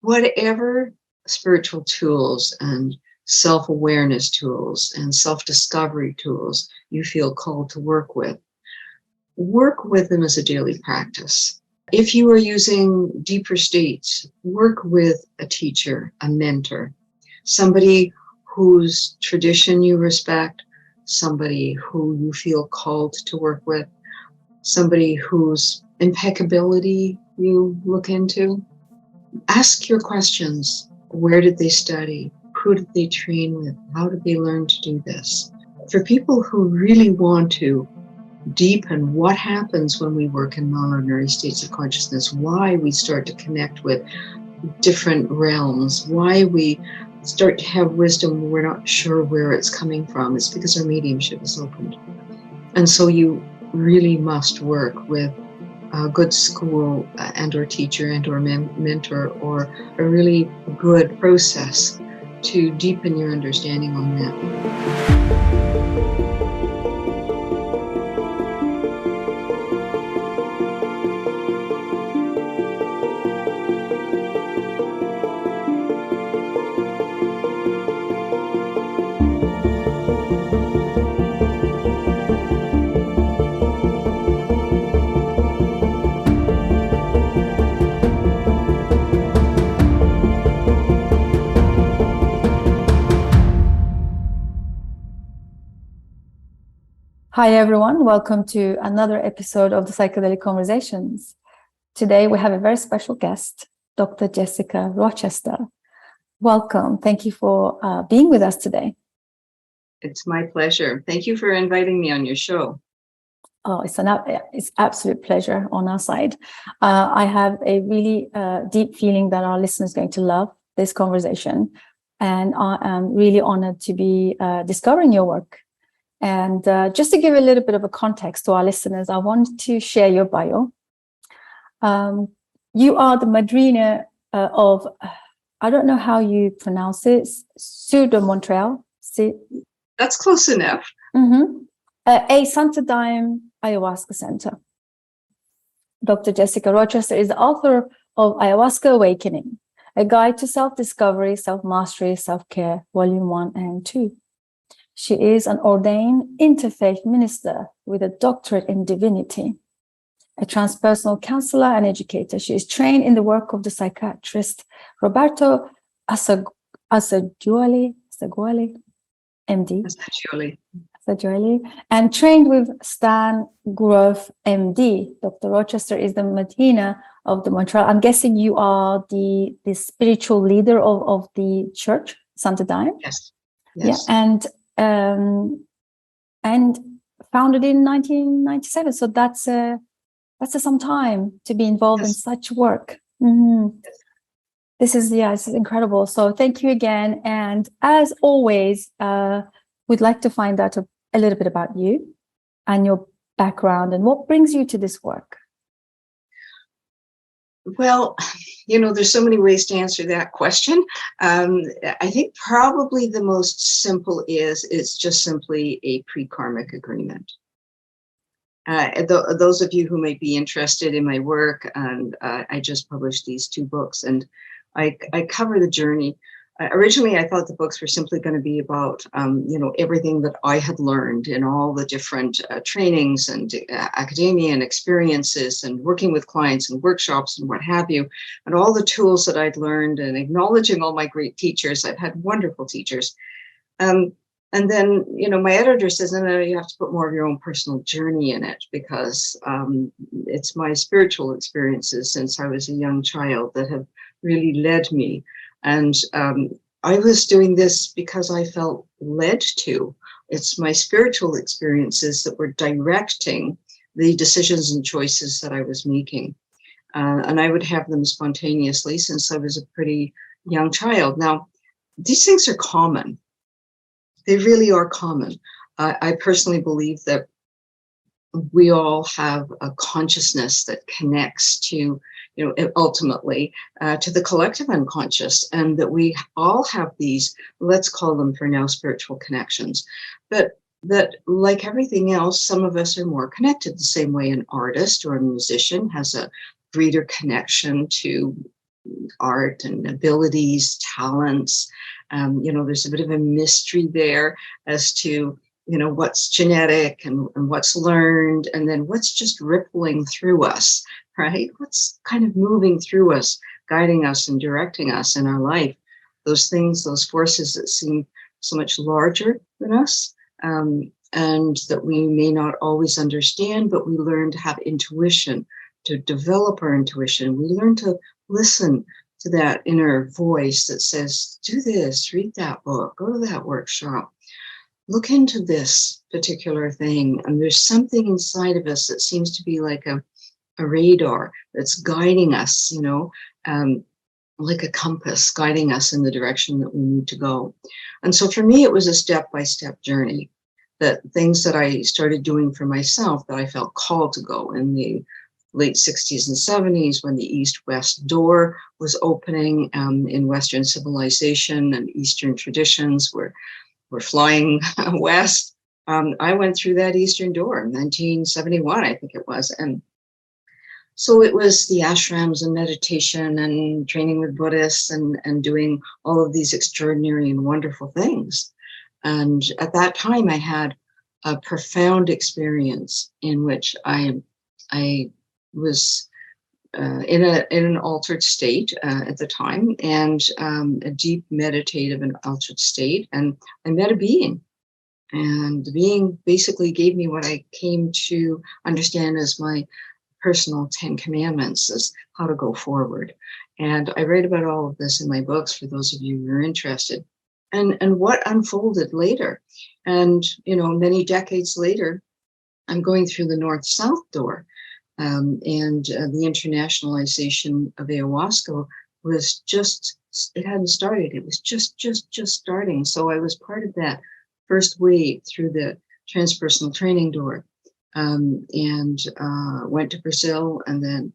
whatever spiritual tools and self-awareness tools and self-discovery tools you feel called to work with them as a daily practice. If you are using deeper states, work with a teacher, a mentor, somebody whose tradition you respect, somebody who you feel called to work with, somebody whose impeccability you look into. Ask your questions. Where did they study? Who did they train with? How did they learn to do this? For people who really want to deepen what happens when we work in non-ordinary states of consciousness, why we start to connect with different realms, why we start to have wisdom when we're not sure where it's coming from, it's because our mediumship is opened. And so you really must work with a good school and or teacher and or mentor, or a really good process to deepen your understanding on that. Hi everyone, welcome to another episode of the Psychedelic Conversations. Today we have a very special guest, Dr. Jessica Rochester. Welcome. Thank you for being with us today. It's my pleasure. Thank you for inviting me on your show. Oh, it's absolute pleasure on our side. I have a really deep feeling that our listeners are going to love this conversation, and I am really honored to be discovering your work. And just to give a little bit of a context to our listeners, I want to share your bio. You are the Madrinha of, I don't know how you pronounce it, Céu de Montréal. That's close enough. Mm-hmm. A Santo Daime Ayahuasca Center. Dr. Jessica Rochester is the author of Ayahuasca Awakening, A Guide to Self-Discovery, Self-Mastery, Self-Care, Volume 1 and 2. She is an ordained interfaith minister with a doctorate in divinity, a transpersonal counselor and educator. She is trained in the work of the psychiatrist Roberto Assagioli MD. Assagioli, and trained with Stan Grof MD. Dr. Rochester is the Madrinha of the Montreal. I'm guessing you are the spiritual leader of the church, Santo Daime? Yes. Yeah, and founded in 1997. So that's some time to be involved in such work. Mm-hmm. Yes. This is incredible. So thank you again. And as always, we'd like to find out a little bit about you and your background and what brings you to this work. Well, there's so many ways to answer that question. I think probably the most simple it's just simply a pre-karmic agreement. Those of you who might be interested in my work, and I just published these 2 books, and I cover the journey. Originally, I thought the books were simply going to be about, everything that I had learned in all the different trainings and academia and experiences and working with clients and workshops and what have you, and all the tools that I'd learned and acknowledging all my great teachers. I've had wonderful teachers. And then, my editor says, no, you have to put more of your own personal journey in it, because it's my spiritual experiences since I was a young child that have really led me. And I was doing this because I felt led to. It's my spiritual experiences that were directing the decisions and choices that I was making. And I would have them spontaneously since I was a pretty young child. Now, these things are common. They really are common. I personally believe that we all have a consciousness that connects to, ultimately to the collective unconscious, and that we all have these, let's call them for now, spiritual connections. But that, like everything else, some of us are more connected the same way an artist or a musician has a greater connection to art and abilities, talents. There's a bit of a mystery there as to, what's genetic and what's learned, and then what's just rippling through us, right? What's kind of moving through us, guiding us and directing us in our life. Those things, those forces that seem so much larger than us, and that we may not always understand, but we learn to have intuition, to develop our intuition. We learn to listen to that inner voice that says, do this, read that book, go to that workshop, look into this particular thing. And there's something inside of us that seems to be like a radar that's guiding us, like a compass, guiding us in the direction that we need to go. And so for me, it was a step-by-step journey, that things that I started doing for myself that I felt called to go in the late 60s and 70s, when the East-West door was opening in Western civilization and Eastern traditions were flying west. I went through that Eastern door in 1971, I think it was. And so it was the ashrams and meditation and training with Buddhists and doing all of these extraordinary and wonderful things. And at that time, I had a profound experience in which I was in an altered state at the time, and a deep meditative and altered state. And I met a being, and the being basically gave me what I came to understand as my personal 10 commandments, as how to go forward. And I write about all of this in my books for those of you who are interested. And what unfolded later. And, many decades later, I'm going through the north-south door. And the internationalization of ayahuasca was it hadn't started. It was just starting. So I was part of that first wave through the transpersonal training door, and went to Brazil, and then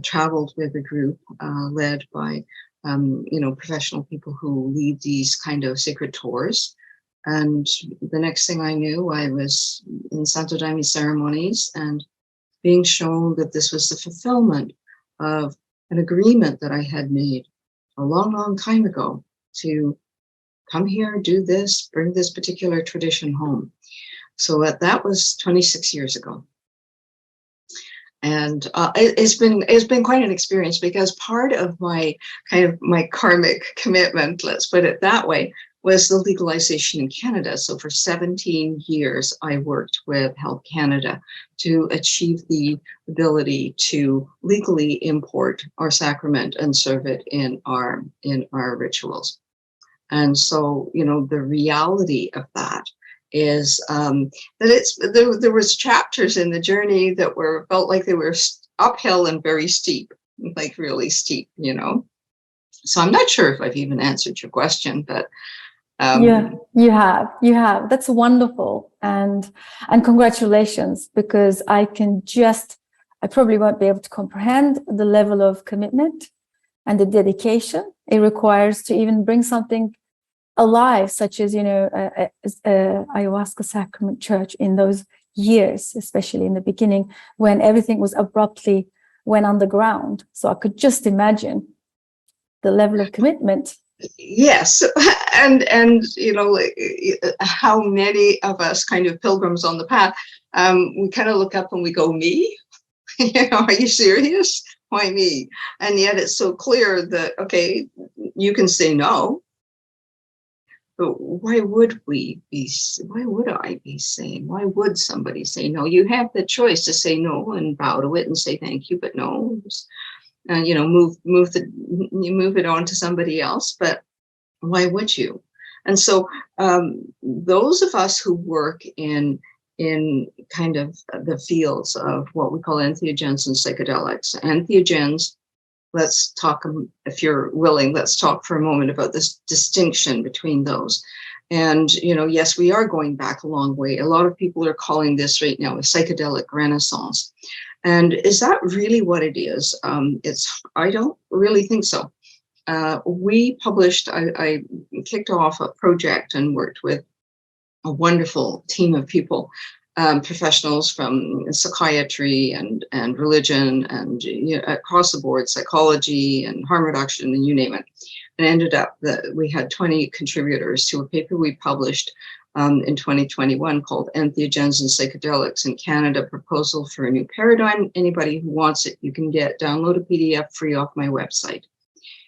traveled with a group led by, professional people who lead these kind of sacred tours. And the next thing I knew, I was in Santo Daime ceremonies and being shown that this was the fulfillment of an agreement that I had made a long, long time ago to come here, do this, bring this particular tradition home. So that was 26 years ago. And it's been quite an experience, because part of my karmic commitment, let's put it that way, was the legalization in Canada. So for 17 years, I worked with Health Canada to achieve the ability to legally import our sacrament and serve it in our rituals. And so, the reality of that is that there was chapters in the journey that felt like they were uphill and very steep, like really steep, So I'm not sure if I've even answered your question, but yeah, you have. That's wonderful, and congratulations, because I probably won't be able to comprehend the level of commitment and the dedication it requires to even bring something alive, such as Ayahuasca Sacrament Church in those years, especially in the beginning when everything was abruptly went underground. So I could just imagine the level of commitment. Yes, and how many of us kind of pilgrims on the path, we kind of look up and we go, me? Are you serious? Why me? And yet it's so clear that, okay, you can say no, but why would I be saying, why would somebody say no? You have the choice to say no and bow to it and say thank you, but no. Move it on to somebody else, but why would you? And so those of us who work in kind of the fields of what we call entheogens and psychedelics. Entheogens, let's talk, if you're willing, let's talk for a moment about this distinction between those. And, yes, we are going back a long way. A lot of people are calling this right now a psychedelic renaissance. And is that really what it is? I don't really think so. We published, I kicked off a project and worked with a wonderful team of people professionals from psychiatry and religion and across the board, psychology and harm reduction and you name it. And ended up that we had 20 contributors to a paper we published in 2021 called Entheogens Vs Psychedelics in Canada, Proposal for a New Paradigm. Anybody who wants it, you can download a PDF free off my website.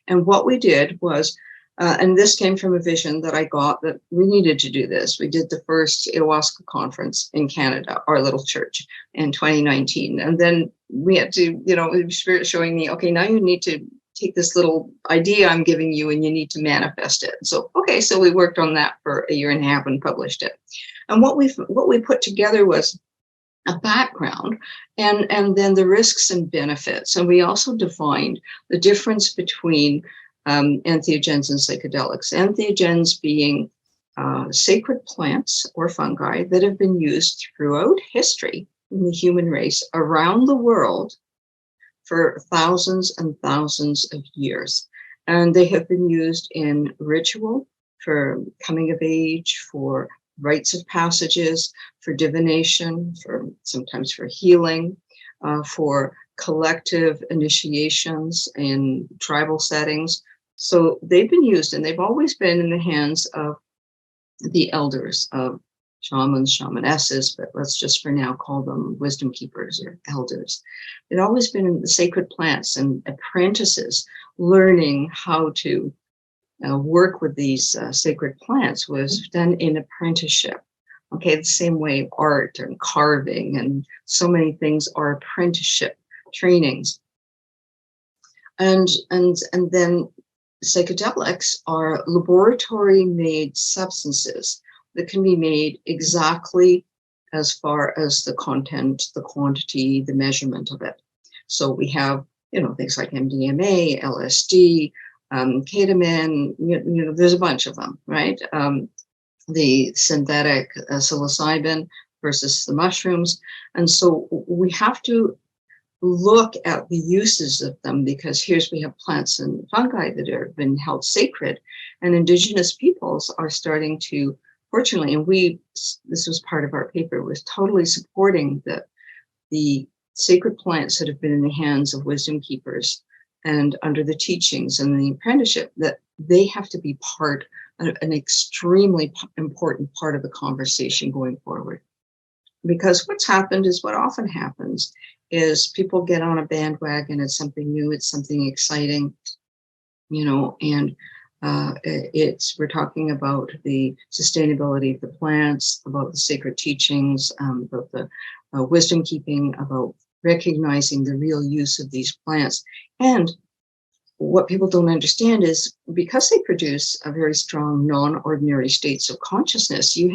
And what we did was, and this came from a vision that I got that we needed to do this. We did the first Ayahuasca conference in Canada, our little church, in 2019. And then we had to, Spirit showing me, okay, now you need to take this little idea I'm giving you and you need to manifest it. So, okay, so we worked on that for a year and a half and published it. And what we put together was a background and then the risks and benefits. And we also defined the difference between entheogens and psychedelics. Entheogens being sacred plants or fungi that have been used throughout history in the human race around the world for thousands and thousands of years. And they have been used in ritual, for coming of age, for rites of passages, for divination, sometimes for healing, for collective initiations in tribal settings. So they've been used, and they've always been in the hands of the elders, of shamans, shamanesses, but let's just for now call them wisdom keepers or elders. They've always been in the sacred plants, and apprentices learning how to work with these sacred plants was done in apprenticeship. Okay, the same way art and carving and so many things are apprenticeship trainings. And then psychedelics are laboratory-made substances that can be made exactly as far as the content, the quantity, the measurement of it. So we have, things like MDMA, LSD, ketamine, there's a bunch of them, right? The synthetic psilocybin versus the mushrooms. And so we have to look at the uses of them, because we have plants and fungi that have been held sacred, and indigenous peoples are starting to, fortunately, and this was part of our paper, was totally supporting the sacred plants that have been in the hands of wisdom keepers and under the teachings and the apprenticeship, that they have to be an extremely important part of the conversation going forward. Because what's happened is what often happens is people get on a bandwagon. It's something new, it's something exciting, and we're talking about the sustainability of the plants, about the sacred teachings, about the wisdom keeping, about recognizing the real use of these plants. And what people don't understand is, because they produce a very strong non-ordinary states of consciousness, you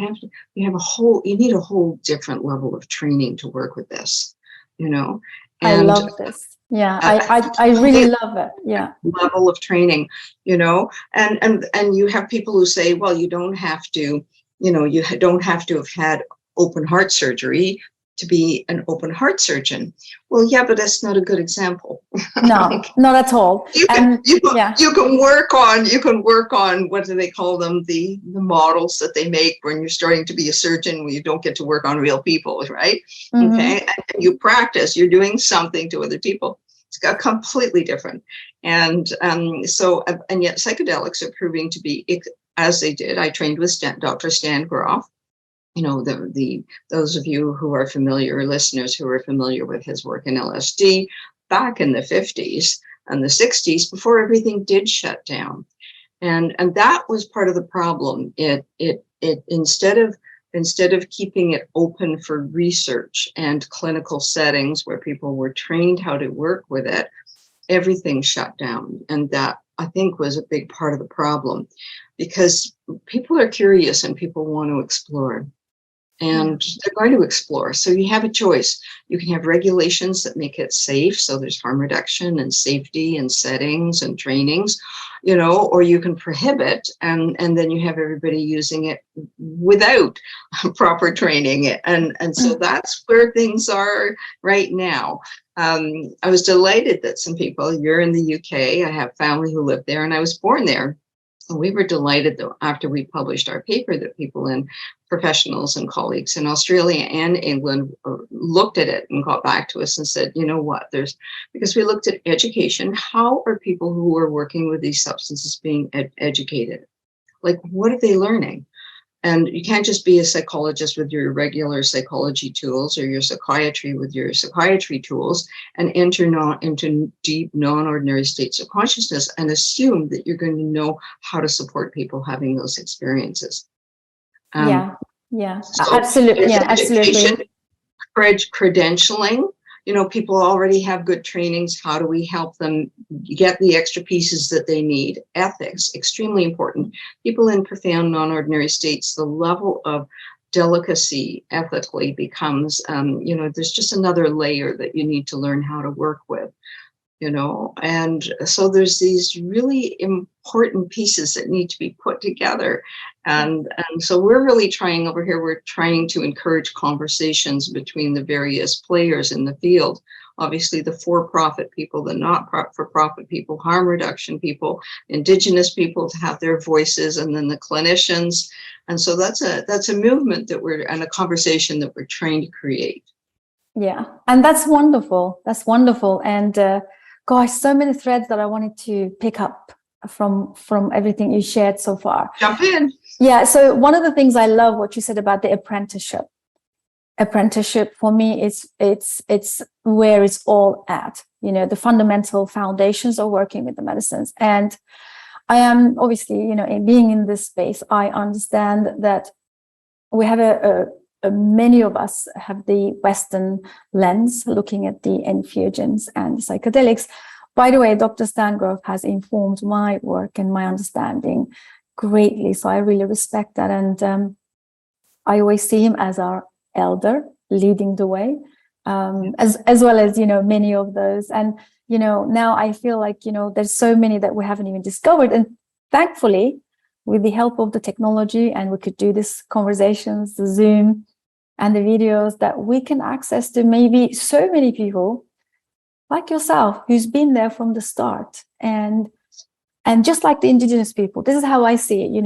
need a whole different level of training to work with this, And I love this. Yeah, I really love it. Yeah. Level of training, and you have people who say, well, you don't have to, you don't have to have had open heart surgery to be an open heart surgeon. Well, yeah, but that's not a good example. No, not at all. You can work on what do they call them? The models that they make when you're starting to be a surgeon, when you don't get to work on real people, right? Mm-hmm. Okay, and you practice, you're doing something to other people. It's got completely different. And yet psychedelics are proving to be, as they did. I trained with Dr. Stan Grof. Those of you who are familiar, listeners who are familiar with his work in LSD back in the 50s and the 60s, before everything did shut down. And that was part of the problem. It instead of keeping it open for research and clinical settings where people were trained how to work with it, everything shut down. And that, I think, was a big part of the problem, because people are curious and people want to explore. And they're going to explore. So you have a choice. You can have regulations that make it safe. So there's harm reduction and safety and settings and trainings, or you can prohibit, and then you have everybody using it without proper training. And so that's where things are right now. I was delighted that some people, you're in the UK, I have family who live there, and I was born there. we were delighted that after we published our paper that people in professionals and colleagues in Australia and England looked at it and got back to us and said, you know what, because we looked at education, how are people who are working with these substances being educated? Like, what are they learning? And you can't just be a psychologist with your regular psychology tools or your psychiatry with your psychiatry tools and enter into deep, non-ordinary states of consciousness and assume that you're going to know how to support people having those experiences. Absolutely. Yeah, absolutely. Credentialing, people already have good trainings. How do we help them get the extra pieces that they need? Ethics, extremely important. People in profound non-ordinary states, the level of delicacy ethically becomes, there's just another layer that you need to learn how to work with, and so there's these really important pieces that need to be put together. And so we're really trying over here, we're trying to encourage conversations between the various players in the field. Obviously, the for-profit people, the not-for-profit people, harm reduction people, Indigenous people to have their voices, and then the clinicians. And so that's a movement and a conversation that we're trying to create. Yeah, and that's wonderful. That's wonderful. And gosh, so many threads that I wanted to pick up from everything you shared so far. Jump in. Yeah, so one of the things I love what you said about the apprenticeship. Apprenticeship for me, it's where it's all at. The fundamental foundations of working with the medicines. And I am obviously, being in this space, I understand that we have many of us have the Western lens looking at the entheogens and psychedelics. By the way, Dr. Stan Grof has informed my work and my understanding greatly. So I really respect that. And I always see him as our elder leading the way, as well as, many of those. And, now I feel like, there's so many that we haven't even discovered. And thankfully, with the help of the technology, and we could do these conversations, the Zoom and the videos, that we can access to maybe so many people like yourself, who's been there from the start. And just like the Indigenous people, this is how I see it,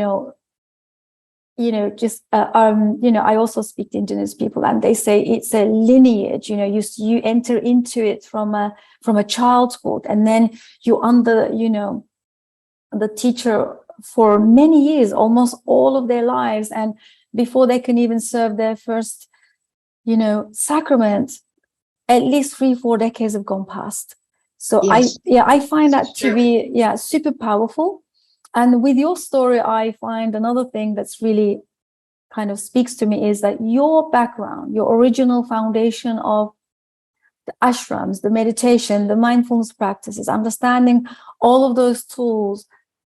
I also speak to Indigenous people, and they say it's a lineage, you enter into it from a childhood, and then you're under, the teacher for many years, almost all of their lives. And before they can even serve their first, sacrament, at least 3-4 decades have gone past. So yes. I find that to be, super powerful. And with your story, I find another thing that's really kind of speaks to me is that your background, your original foundation of the ashrams, the meditation, the mindfulness practices, understanding all of those tools,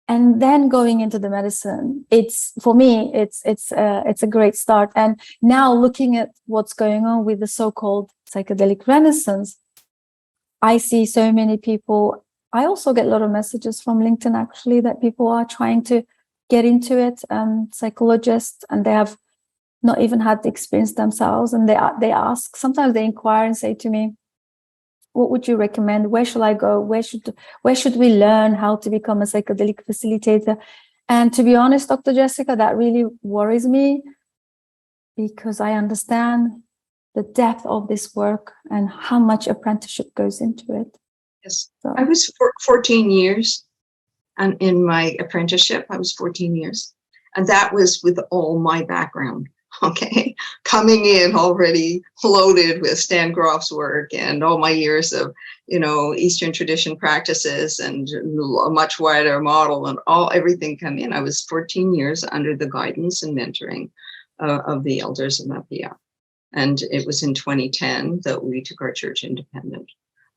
and then going into the medicine, it's a great start. And now looking at what's going on with the so-called psychedelic renaissance, I see so many people. I also get a lot of messages from LinkedIn, actually, that people are trying to get into it, psychologists, and they have not even had the experience themselves. And they ask, sometimes they inquire and say to me, what would you recommend? Where shall I go? Where should we learn how to become a psychedelic facilitator? And to be honest, Dr. Jessica, that really worries me, because I understand the depth of this work and how much apprenticeship goes into it. Yes, so. I was 14 years, and in my apprenticeship, I was 14 years. And that was with all my background. Okay, coming in already loaded with Stan Grof's work and all my years of, Eastern tradition practices and a much wider model and everything come in. I was 14 years under the guidance and mentoring of the elders of Mapia. And it was in 2010 that we took our church independent.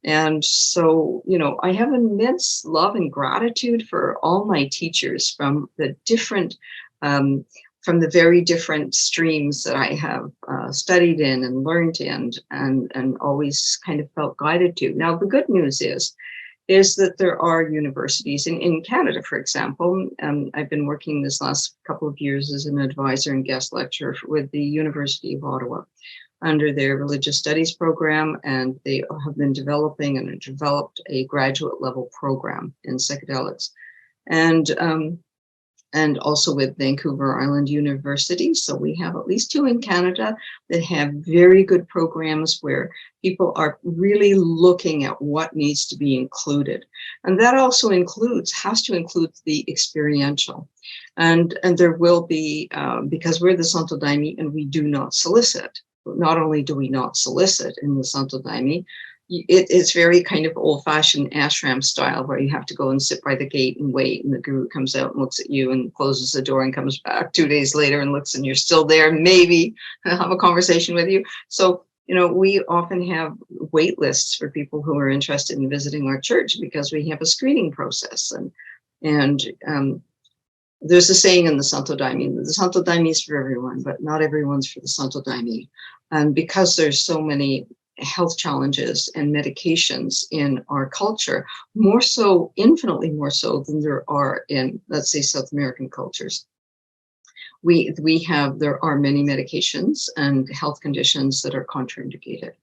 And so, I have immense love and gratitude for all my teachers from the different from the very different streams that I have studied in and learned in and always kind of felt guided to. Now, the good news is that there are universities in Canada, for example. I've been working this last couple of years as an advisor and guest lecturer with the University of Ottawa under their religious studies program, and they have been developing and developed a graduate level program in psychedelics. And and also with Vancouver Island University. So we have at least 2 in Canada that have very good programs where people are really looking at what needs to be included. And that also has to include the experiential. And there will be, because we're the Santo Daime and we do not solicit. Not only do we not solicit in the Santo Daime, it's very kind of old-fashioned ashram style where you have to go and sit by the gate and wait, and the guru comes out and looks at you and closes the door and comes back 2 days later and looks and you're still there, maybe have a conversation with you. So, we often have wait lists for people who are interested in visiting our church because we have a screening process. And there's a saying in the Santo Daime, the Santo Daime is for everyone, but not everyone's for the Santo Daime. And because there's so many health challenges and medications in our culture, more so, infinitely more so than there are in, let's say, South American cultures. There are many medications and health conditions that are contraindicated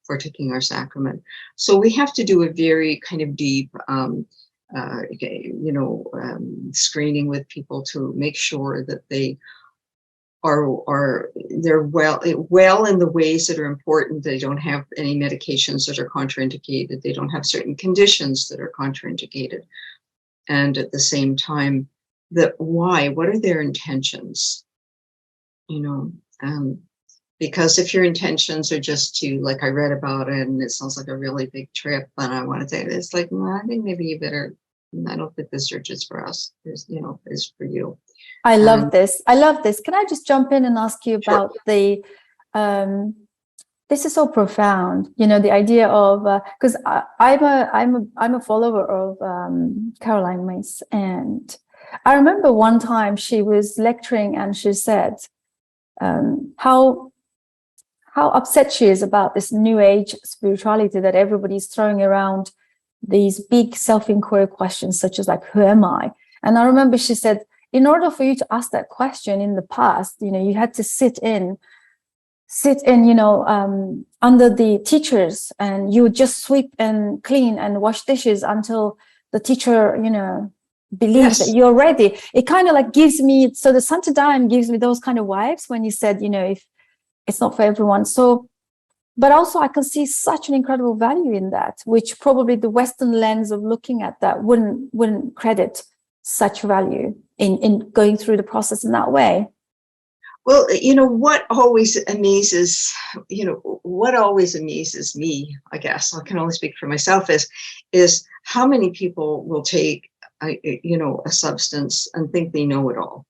for taking our sacrament. So we have to do a very kind of deep, screening with people to make sure that they they're well in the ways that are important. They don't have any medications that are contraindicated. They don't have certain conditions that are contraindicated. And at the same time, what are their intentions? Because if your intentions are just to, like I read about it, and it sounds like a really big trip, and I want to say this, like, well, I think maybe you better, I don't think this church is for us. It's for you. I love this. Can I just jump in and ask you about the, this is so profound, the idea of, because I'm a follower of Caroline Myss, and I remember one time she was lecturing and she said how upset she is about this new age spirituality that everybody's throwing around these big self-inquiry questions such as like, who am I? And I remember she said, in order for you to ask that question in the past, you had to sit in, under the teachers, and you would just sweep and clean and wash dishes until the teacher, believes that you're ready. It kind of like gives me, so the Santo Daime gives me those kind of vibes when you said, if it's not for everyone. So, but also I can see such an incredible value in that, which probably the Western lens of looking at that wouldn't credit such value in going through the process in that way. Well, what always amazes me, I guess, I can only speak for myself, is how many people will take, a substance and think they know it all.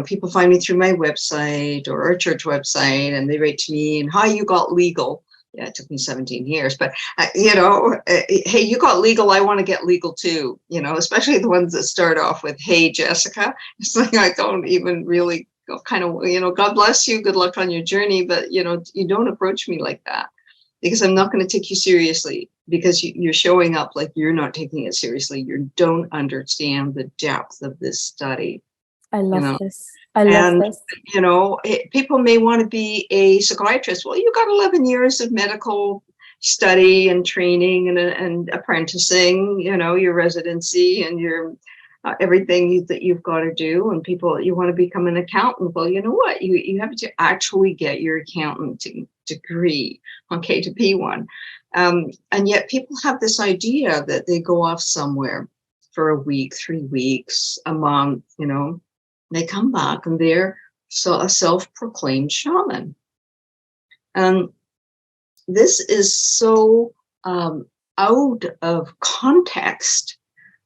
People find me through my website or our church website, and they write to me and, hi, you got legal. Yeah, it took me 17 years, but, hey, you got legal. I want to get legal too, especially the ones that start off with, hey, Jessica. It's like, I don't even really God bless you. Good luck on your journey. But, you don't approach me like that, because I'm not going to take you seriously, because you're showing up like you're not taking it seriously. You don't understand the depth of this study. I love this. I love this. People may want to be a psychiatrist. Well, you got 11 years of medical study and training and apprenticing, your residency and your everything that you've got to do. And you want to become an accountant. Well, you know what? You have to actually get your accountant degree, okay, to be one. And yet people have this idea that they go off somewhere for a week, 3 weeks, a month, they come back and they're a self-proclaimed shaman. And this is so out of context.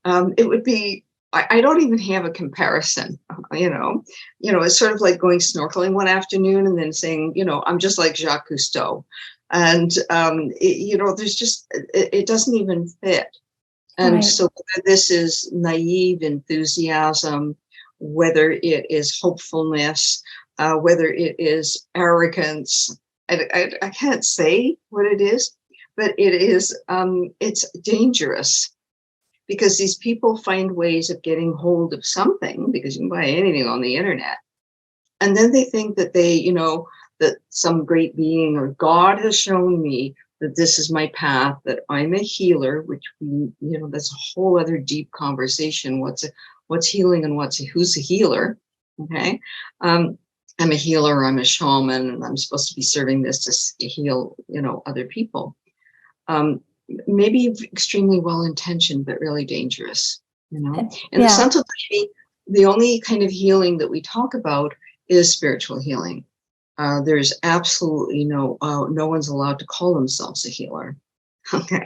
It would be, I don't even have a comparison, it's sort of like going snorkeling one afternoon and then saying, I'm just like Jacques Cousteau. And, there's just, it doesn't even fit. And right. So whether this is naive enthusiasm, whether it is hopefulness, whether it is arrogance, I can't say what it is, but it is, it's dangerous, because these people find ways of getting hold of something, because you can buy anything on the internet. And then they think that that some great being or God has shown me that this is my path, that I'm a healer, which that's a whole other deep conversation. What's healing and who's a healer? Okay. I'm a healer, I'm a shaman, and I'm supposed to be serving this to heal, other people. Maybe extremely well-intentioned, but really dangerous, In the Santo Daime, the only kind of healing that we talk about is spiritual healing. There's absolutely no one's allowed to call themselves a healer. Okay,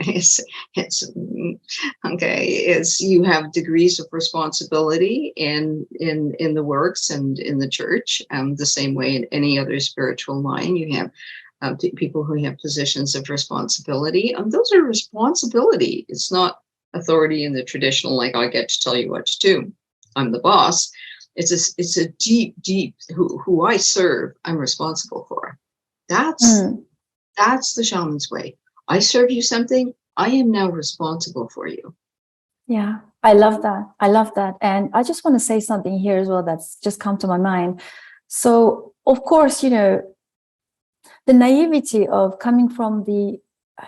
it's you have degrees of responsibility in the works and in the church, the same way in any other spiritual line. You have people who have positions of responsibility, and those are responsibility. It's not authority in the traditional, like, I get to tell you what to do, I'm the boss. It's a deep who I serve, I'm responsible for. That's the shaman's way. I serve you something, I am now responsible for you. Yeah, I love that. And I just want to say something here as well that's just come to my mind. So, of course, the naivety of coming from the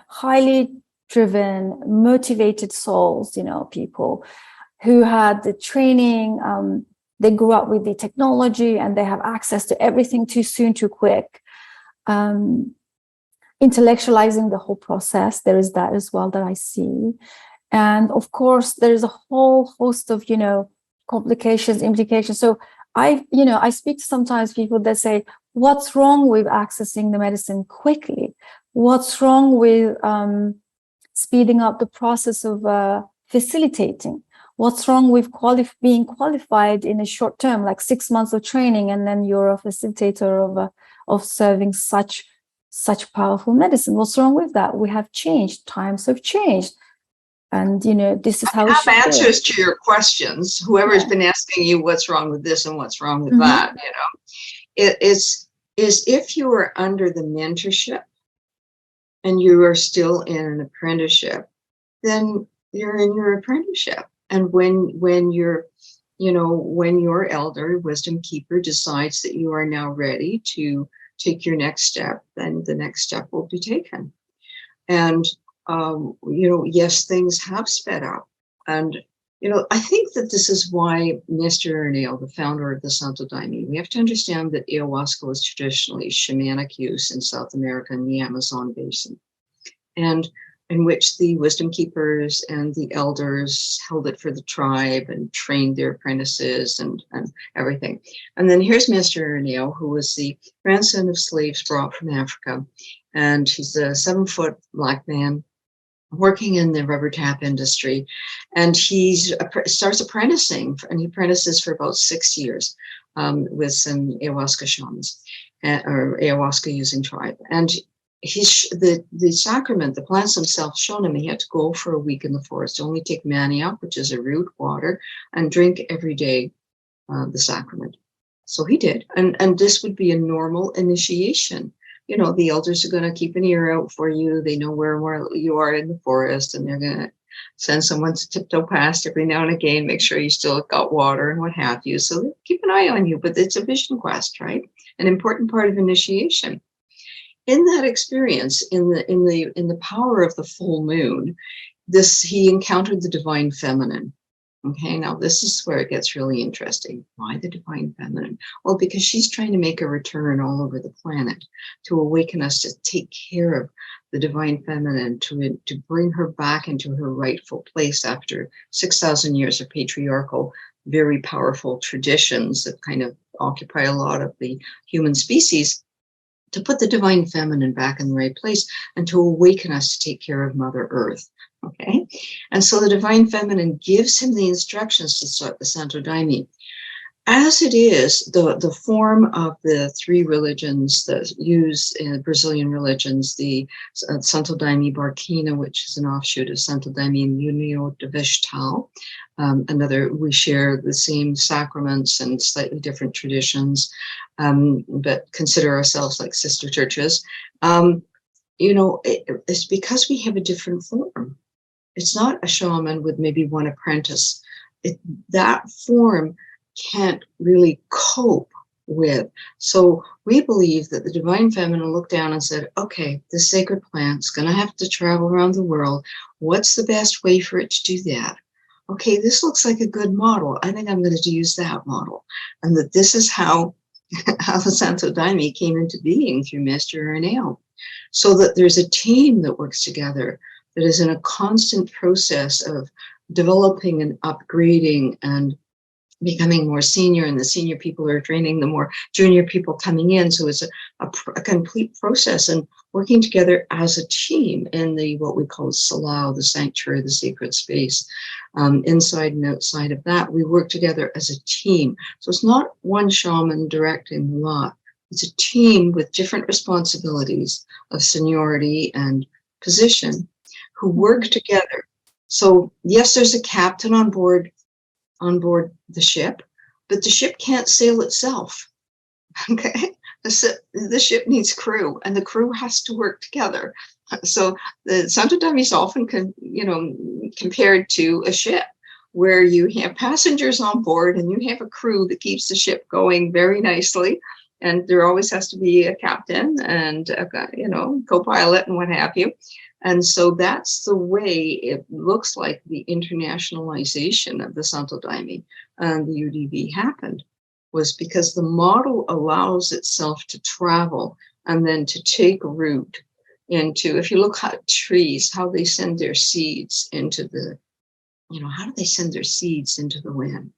highly driven, motivated souls, people who had the training, they grew up with the technology and they have access to everything too soon, too quick. Intellectualizing the whole process, there is that as well that I see. And of course, there's a whole host of, complications, implications. So I speak to sometimes people that say, what's wrong with accessing the medicine quickly? What's wrong with speeding up the process of facilitating? What's wrong with being qualified in a short term, like 6 months of training, and then you're a facilitator of serving such powerful medicine? What's wrong with that? We have changed. Times have changed. And, this is how we should answers to your questions. Whoever's been asking you what's wrong with this and what's wrong with that, it is if you are under the mentorship and you are still in an apprenticeship, then you're in your apprenticeship. And when your elder wisdom keeper decides that you are now ready to take your next step, then the next step will be taken. And, yes, things have sped up. And, I think that this is why Mr. Erneo, the founder of the Santo Daime, we have to understand that ayahuasca was traditionally shamanic use in South America and the Amazon basin, and in which the wisdom keepers and the elders held it for the tribe and trained their apprentices and everything. And then here's Mr. Erneo, who was the grandson of slaves brought from Africa. And he's a 7-foot black man working in the rubber tap industry. And he starts apprenticing, and he apprentices for about 6 years with some ayahuasca shamans or ayahuasca using tribe. And the sacrament, the plants themselves shown him, he had to go for a week in the forest, only take manioc, which is a root, water, and drink every day the sacrament. So he did. And this would be a normal initiation. The elders are going to keep an ear out for you. They know where you are in the forest, and they're going to send someone to tiptoe past every now and again, make sure you still got water and what have you. So keep an eye on you, but it's a vision quest, right? An important part of initiation. In that experience, in the power of the full moon, he encountered the divine feminine. Okay, now this is where it gets really interesting. Why the divine feminine? Well, because she's trying to make a return all over the planet to awaken us to take care of the divine feminine, to bring her back into her rightful place after 6,000 years of patriarchal, very powerful traditions that kind of occupy a lot of the human species. To put the divine feminine back in the right place and to awaken us to take care of Mother Earth. Okay. And so the divine feminine gives him the instructions to start the Santo Daime. As it is, the form of the 3 religions that use Brazilian religions, the Santo Daime Barquina, which is an offshoot of Santo Daime União de Vestal, we share the same sacraments and slightly different traditions, but consider ourselves like sister churches. It's because we have a different form. It's not a shaman with maybe one apprentice. That form can't really cope with. So we believe that the divine feminine looked down and said, okay, this sacred plant's going to have to travel around the world. What's the best way for it to do that? Okay, this looks like a good model. I think I'm going to use that model. And that this is how the Santo Daime came into being through Master Erneo. So that there's a team that works together that is in a constant process of developing and upgrading and becoming more senior, and the senior people are training the more junior people coming in. So it's a complete process, and working together as a team in the what we call Salau, the sanctuary, the sacred space. Inside and outside of that, we work together as a team. So it's not one shaman directing the lot. It's a team with different responsibilities of seniority and position who work together. So yes, there's a captain on board the ship, but the ship can't sail itself. Okay, the ship needs crew, and the crew has to work together. So the Santo Daime is often compared to a ship, where you have passengers on board and you have a crew that keeps the ship going very nicely. And there always has to be a captain and a co-pilot and what have you. And so that's the way it looks like the internationalization of the Santo Daime and the UDV happened, was because the model allows itself to travel and then to take root into, if you look at trees, how they send their seeds into the, how do they send their seeds into the wind?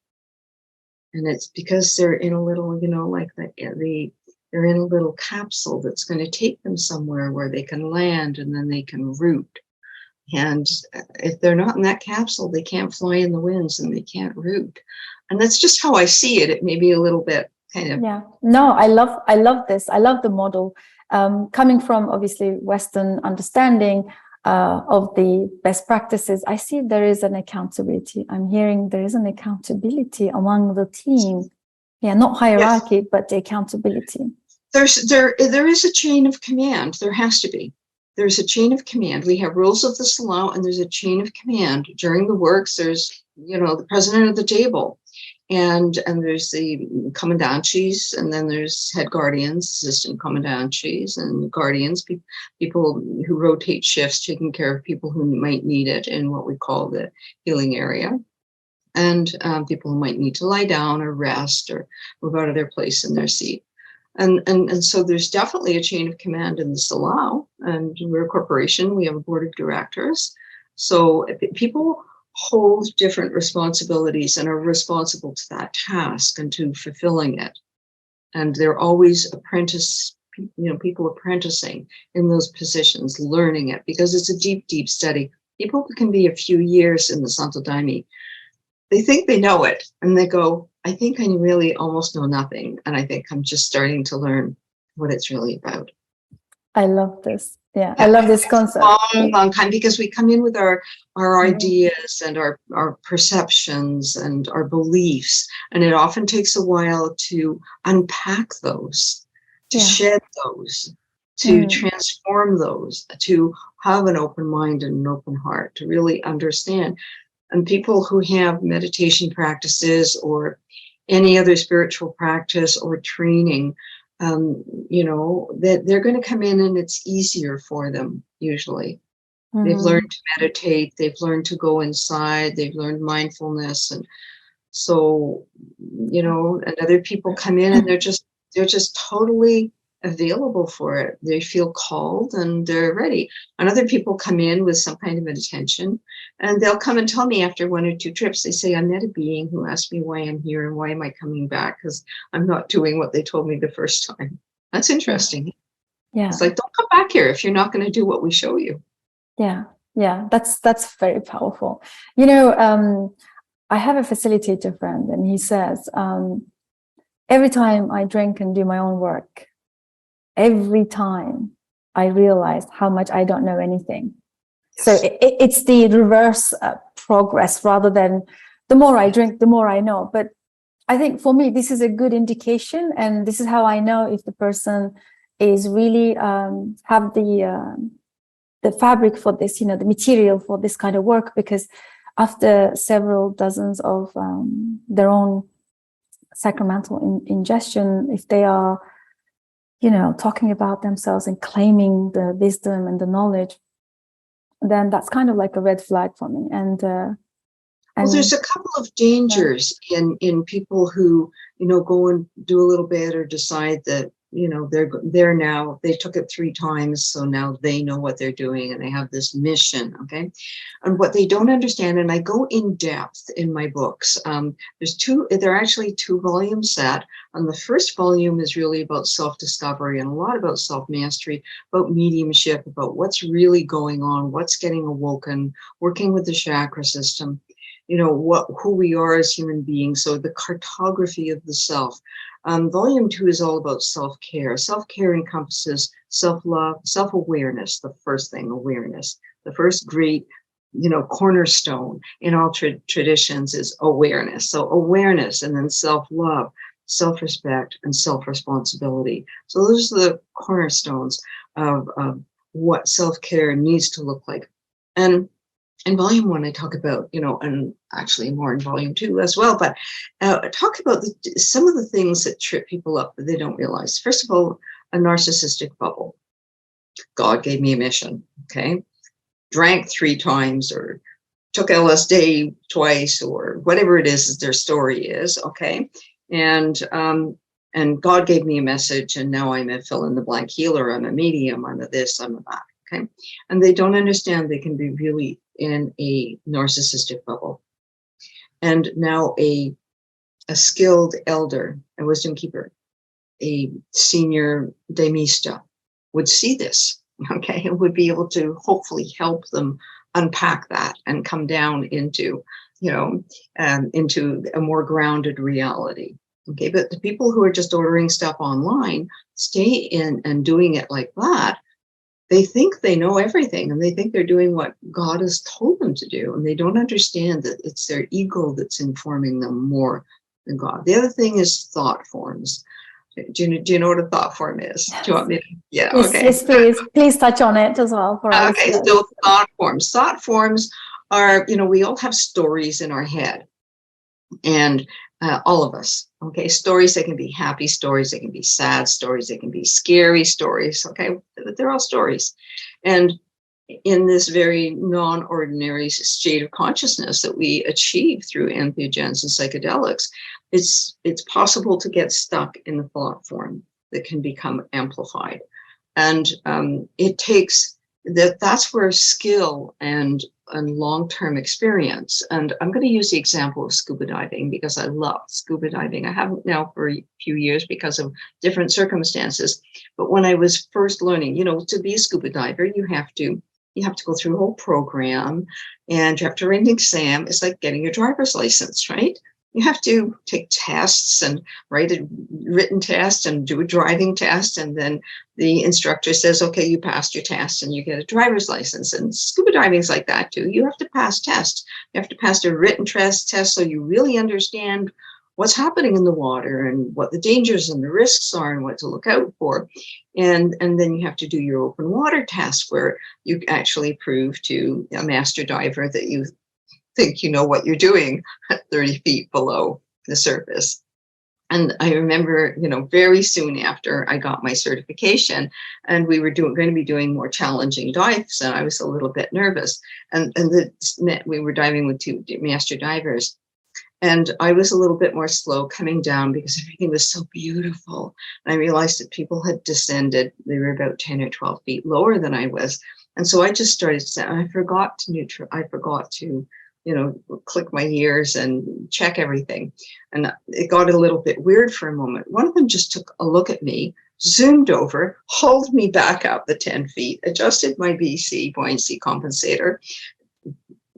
And it's because they're in a little, they're in a little capsule that's going to take them somewhere where they can land and then they can root. And if they're not in that capsule, they can't fly in the winds and they can't root. And that's just how I see it. It may be a little bit kind of. Yeah, no, I love this. I love the model. Coming from obviously Western understanding of the best practices, I see there is an accountability. I'm hearing there is an accountability among the team. Yeah, not hierarchy, yes, but the accountability. There is a chain of command. There has to be. There's a chain of command. We have rules of the Salau, and there's a chain of command. During the works, there's, the president of the table, and there's the commandantes, and then there's head guardians, assistant commandantes, and guardians, people who rotate shifts, taking care of people who might need it in what we call the healing area. And people who might need to lie down or rest or move out of their place in their seat. And so there's definitely a chain of command in the Salau, and we're a corporation, we have a board of directors. So people hold different responsibilities and are responsible to that task and to fulfilling it. And they're always people apprenticing in those positions, learning it, because it's a deep, deep study. People can be a few years in the Santo Daime. They think they know it, and they go, I think I really almost know nothing. And I think I'm just starting to learn what it's really about. I love this. Yeah, I love this concept. Long time, because we come in with our ideas and our perceptions and our beliefs. And it often takes a while to unpack those, to shed those, to transform those, to have an open mind and an open heart, to really understand. And people who have meditation practices or any other spiritual practice or training, that they're going to come in and it's easier for them usually. They've learned to meditate, they've learned to go inside, they've learned mindfulness. And so, and other people come in and they're just totally available for it. They feel called and they're ready. And other people come in with some kind of intention, and they'll come and tell me after one or two trips, they say, I met a being who asked me why I'm here and why am I coming back, because I'm not doing what they told me the first time. That's interesting. Yeah. It's like, don't come back here if you're not going to do what we show you. Yeah. That's very powerful. I have a facilitator friend, and he says, every time I drink and do my own work, every time I realize how much I don't know anything. Yes. So it's the reverse progress, rather than the more I drink, the more I know. But I think for me, this is a good indication. And this is how I know if the person is really have the fabric for this, the material for this kind of work. Because after several dozens of their own sacramental ingestion, if they are, talking about themselves and claiming the wisdom and the knowledge, then that's kind of like a red flag for me. And well, there's a couple of dangers in people who, go and do a little bit or decide that, they're now, they took it 3 times, so now they know what they're doing and they have this mission, okay? And what they don't understand, and I go in depth in my books, there are actually 2 volumes set, and the first volume is really about self-discovery and a lot about self-mastery, about mediumship, about what's really going on, what's getting awoken, working with the chakra system, who we are as human beings, so the cartography of the self. Volume 2 is all about self-care. Self-care encompasses self-love, self-awareness, the first thing, awareness. The first great, cornerstone in all traditions is awareness. So awareness, and then self-love, self-respect, and self-responsibility. So those are the cornerstones of what self-care needs to look like. And in volume 1, I talk about, and actually more in volume 2 as well, but I talk about some of the things that trip people up that they don't realize. First of all, a narcissistic bubble. God gave me a mission, okay? Drank 3 times or took LSD twice or whatever it is their story is, okay? And God gave me a message, and now I'm a fill-in-the-blank healer, I'm a medium, I'm a this, I'm a that, okay? And they don't understand they can be really in a narcissistic bubble. And now a skilled elder, a wisdom keeper, a senior daimista would see this, okay, and would be able to hopefully help them unpack that and come down into, into a more grounded reality. Okay, but the people who are just ordering stuff online, stay in and doing it like that, they think they know everything and they think they're doing what God has told them to do. And they don't understand that it's their ego that's informing them more than God. The other thing is thought forms. Do you know what a thought form is? Do you want me to? Yeah, yes, okay. Yes, please touch on it as well for us. Okay, so thought forms. Thought forms are, we all have stories in our head. And all of us, okay, stories, they can be happy stories, they can be sad stories, they can be scary stories, okay, but they're all stories. And in this very non-ordinary state of consciousness that we achieve through entheogens and psychedelics, it's possible to get stuck in the thought form that can become amplified. And it takes that's where skill and long-term experience. And I'm going to use the example of scuba diving because I love scuba diving. I haven't now for a few years because of different circumstances. But when I was first learning, to be a scuba diver, you have to go through a whole program and you have to write an exam. It's like getting your driver's license, right? You have to take tests and write a written test and do a driving test. And then the instructor says, okay, you passed your test and you get a driver's license. And scuba diving is like that too. You have to pass tests. You have to pass a written test so you really understand what's happening in the water and what the dangers and the risks are and what to look out for. And then you have to do your open water test where you actually prove to a master diver that you think you know what you're doing at 30 feet below the surface. And I remember, very soon after I got my certification and we were going to be doing more challenging dives, and I was a little bit nervous. And we were diving with 2 master divers. And I was a little bit more slow coming down because everything was so beautiful. And I realized that people had descended. They were about 10 or 12 feet lower than I was. And so I just started saying, I forgot to click my ears and check everything. And it got a little bit weird for a moment. One of them just took a look at me, zoomed over, hauled me back up the 10 feet, adjusted my BC, buoyancy compensator,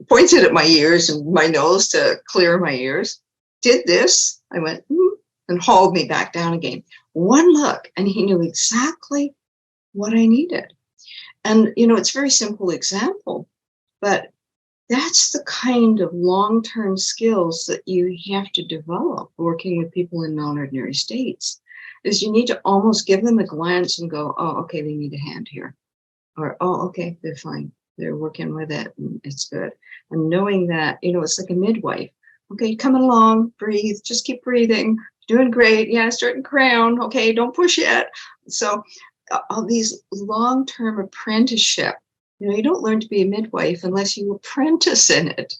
pointed at my ears and my nose to clear my ears, did this. I went, and hauled me back down again. One look, and he knew exactly what I needed. And, it's a very simple example, but that's the kind of long-term skills that you have to develop working with people in non-ordinary states, is you need to almost give them a glance and go, oh, okay, they need a hand here. Or, oh, okay, they're fine. They're working with it and it's good. And knowing that, it's like a midwife. Okay, coming along, breathe, just keep breathing. Doing great. Yeah, starting crown. Okay, don't push yet. So all these long-term apprenticeship, you don't learn to be a midwife unless you apprentice in it.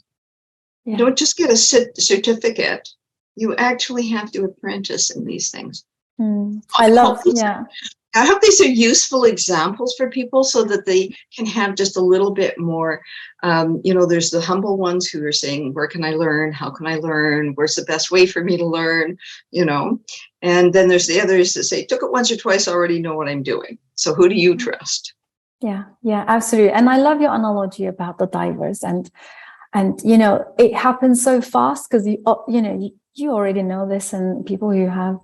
Yeah. You don't just get a certificate. You actually have to apprentice in these things. I hope these are useful examples for people so that they can have just a little bit more, there's the humble ones who are saying, where can I learn? How can I learn? Where's the best way for me to learn? And then there's the others that say, took it once or twice, already know what I'm doing. So who do you trust? Yeah, absolutely. And I love your analogy about the divers and it happens so fast because you already know this, and people who have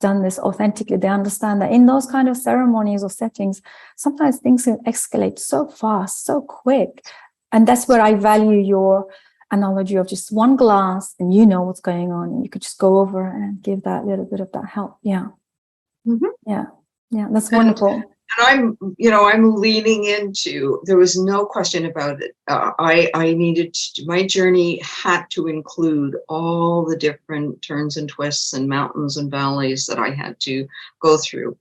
done this authentically, they understand that in those kind of ceremonies or settings, sometimes things can escalate so fast, so quick. And that's where I value your analogy of just one glass and you know what's going on, and you could just go over and give that little bit of that help. Yeah. Yeah, that's wonderful. And I'm leaning into, there was no question about it. I needed to, my journey had to include all the different turns and twists and mountains and valleys that I had to go through.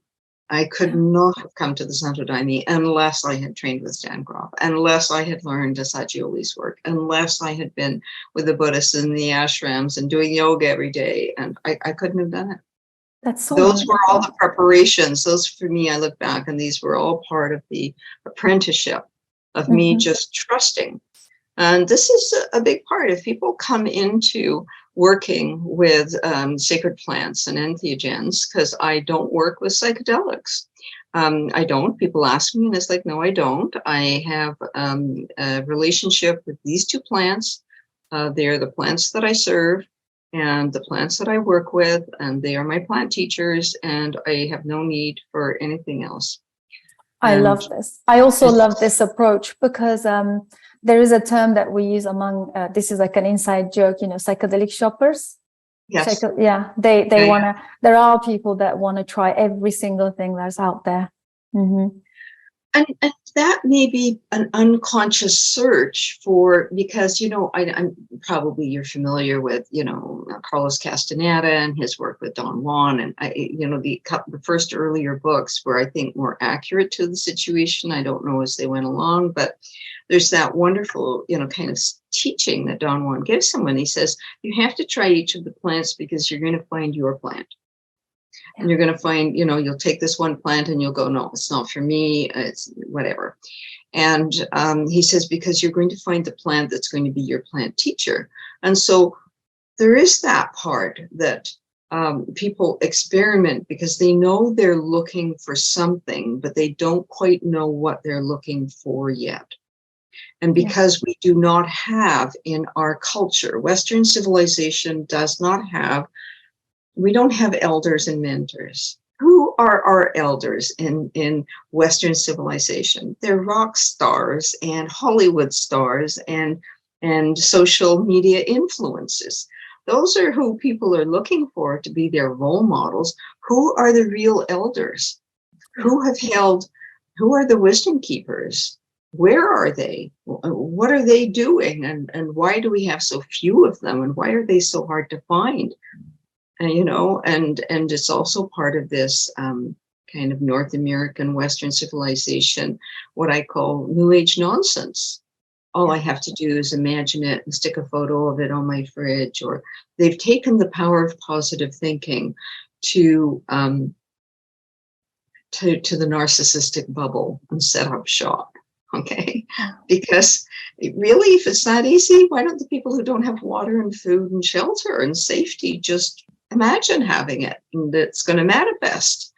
I could not have come to the Santo Daime unless I had trained with Stan Grof, unless I had learned Assagioli's work, unless I had been with the Buddhists in the ashrams and doing yoga every day. And I couldn't have done it. That's so those were all the preparations. Those, for me, I look back and these were all part of the apprenticeship of me just trusting. And this is a big part. If people come into working with sacred plants and entheogens, because I don't work with psychedelics. I don't. People ask me and it's like, no, I don't. I have a relationship with these two plants. They are the plants that I serve and the plants that I work with, and they are my plant teachers, and I have no need for anything else. I love this. I also love this approach because there is a term that we use among, this is like an inside joke, psychedelic shoppers. Yes. They want to, there are people that want to try every single thing that's out there. And that may be an unconscious search for, because, I'm probably, you're familiar with, Carlos Castaneda and his work with Don Juan. And, the first earlier books were, I think, more accurate to the situation. I don't know as they went along, but there's that wonderful, kind of teaching that Don Juan gives him when he says, you have to try each of the plants because you're going to find your plant. And you're going to find, you'll take this one plant and you'll go, no, it's not for me. It's whatever. And he says, because you're going to find the plant that's going to be your plant teacher. And so there is that part that people experiment because they know they're looking for something, but they don't quite know what they're looking for yet. And because we do not have in our culture, Western civilization does not have, we don't have elders and mentors. Who are our elders in Western civilization? They're rock stars and Hollywood stars and social media influences. Those are who people are looking for to be their role models. Who are the real elders? Who are the wisdom keepers? Where are they? What are they doing? And why do we have so few of them? And why are they so hard to find? And it's also part of this kind of North American Western civilization, what I call New Age nonsense. All I have to do is imagine it and stick a photo of it on my fridge. Or they've taken the power of positive thinking to the narcissistic bubble and set up shop. Okay, because really, if it's that easy, why don't the people who don't have water and food and shelter and safety just imagine having it, and it's going to manifest,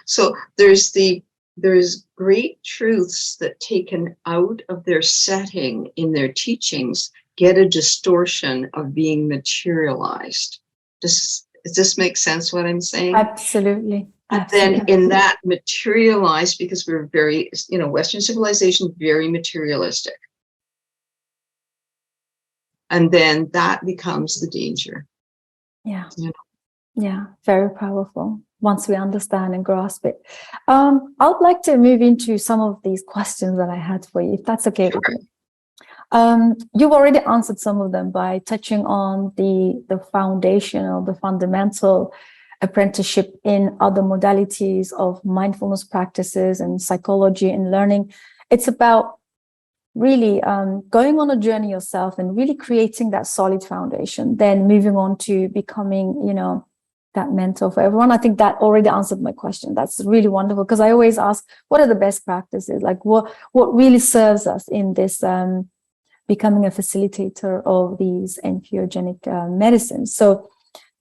So there's great truths that taken out of their setting in their teachings get a distortion of being materialized. Does this make sense what I'm saying? Absolutely. But then in that materialized, because we're very, Western civilization, very materialistic. And then that becomes the danger. Yeah. Yeah, very powerful once we understand and grasp it. I would like to move into some of these questions that I had for you, if that's okay with you. You've already answered some of them by touching on the foundational, the fundamental apprenticeship in other modalities of mindfulness practices and psychology and learning. It's about really going on a journey yourself and really creating that solid foundation, then moving on to becoming, you know, that mentor for everyone. I think that already answered my question. That's really wonderful, because I always ask, what are the best practices? Like what really serves us in this becoming a facilitator of these entheogenic medicines? So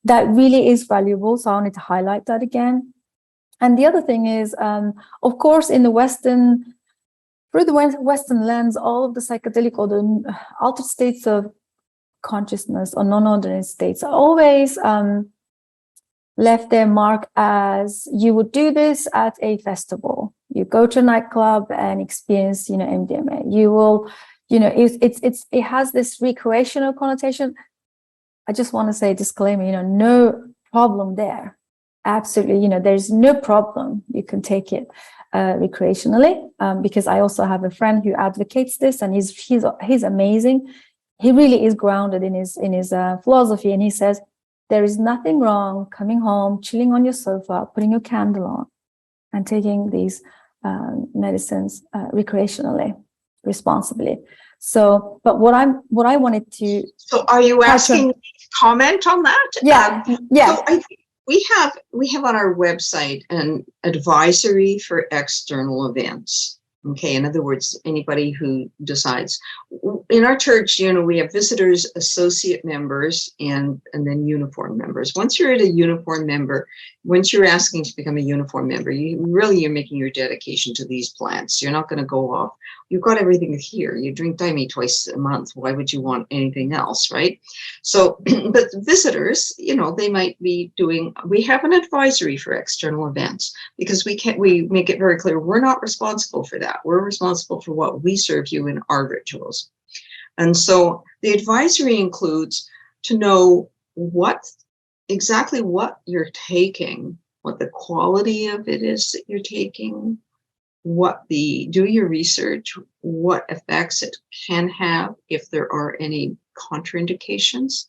that really is valuable. So I wanted to highlight that again. And the other thing is, of course, in the Western, through the Western lens, all of the psychedelic or the altered states of consciousness or non-ordinary states are always left their mark as you would do this at a festival. You go to a nightclub and experience, you know, MDMA. You will, you know, it has this recreational connotation. I just want to say disclaimer, you know, no problem there. Absolutely, you know, there's no problem. You can take it recreationally, because I also have a friend who advocates this, and he's amazing. He really is grounded in his philosophy, and he says there is nothing wrong coming home, chilling on your sofa, putting your candle on, and taking these medicines recreationally, responsibly. So, but what I wanted to. So, are you asking me to comment on that? Yeah, yeah. So I think we have on our website an advisory for external events. Okay, in other words, anybody who decides. In our church, you know, we have visitors, associate members, and then uniform members. Once you're a uniform member, once you're asking to become a uniform member, you're making your dedication to these plants. You're not going to go off. You've got everything here. You drink Daime twice a month. Why would you want anything else, right? So, but visitors, you know, they might be doing. We have an advisory for external events, because we make it very clear we're not responsible for that. We're responsible for what we serve you in our rituals. And so the advisory includes to know exactly what you're taking, what the quality of it is that you're taking, do your research, what effects it can have if there are any contraindications.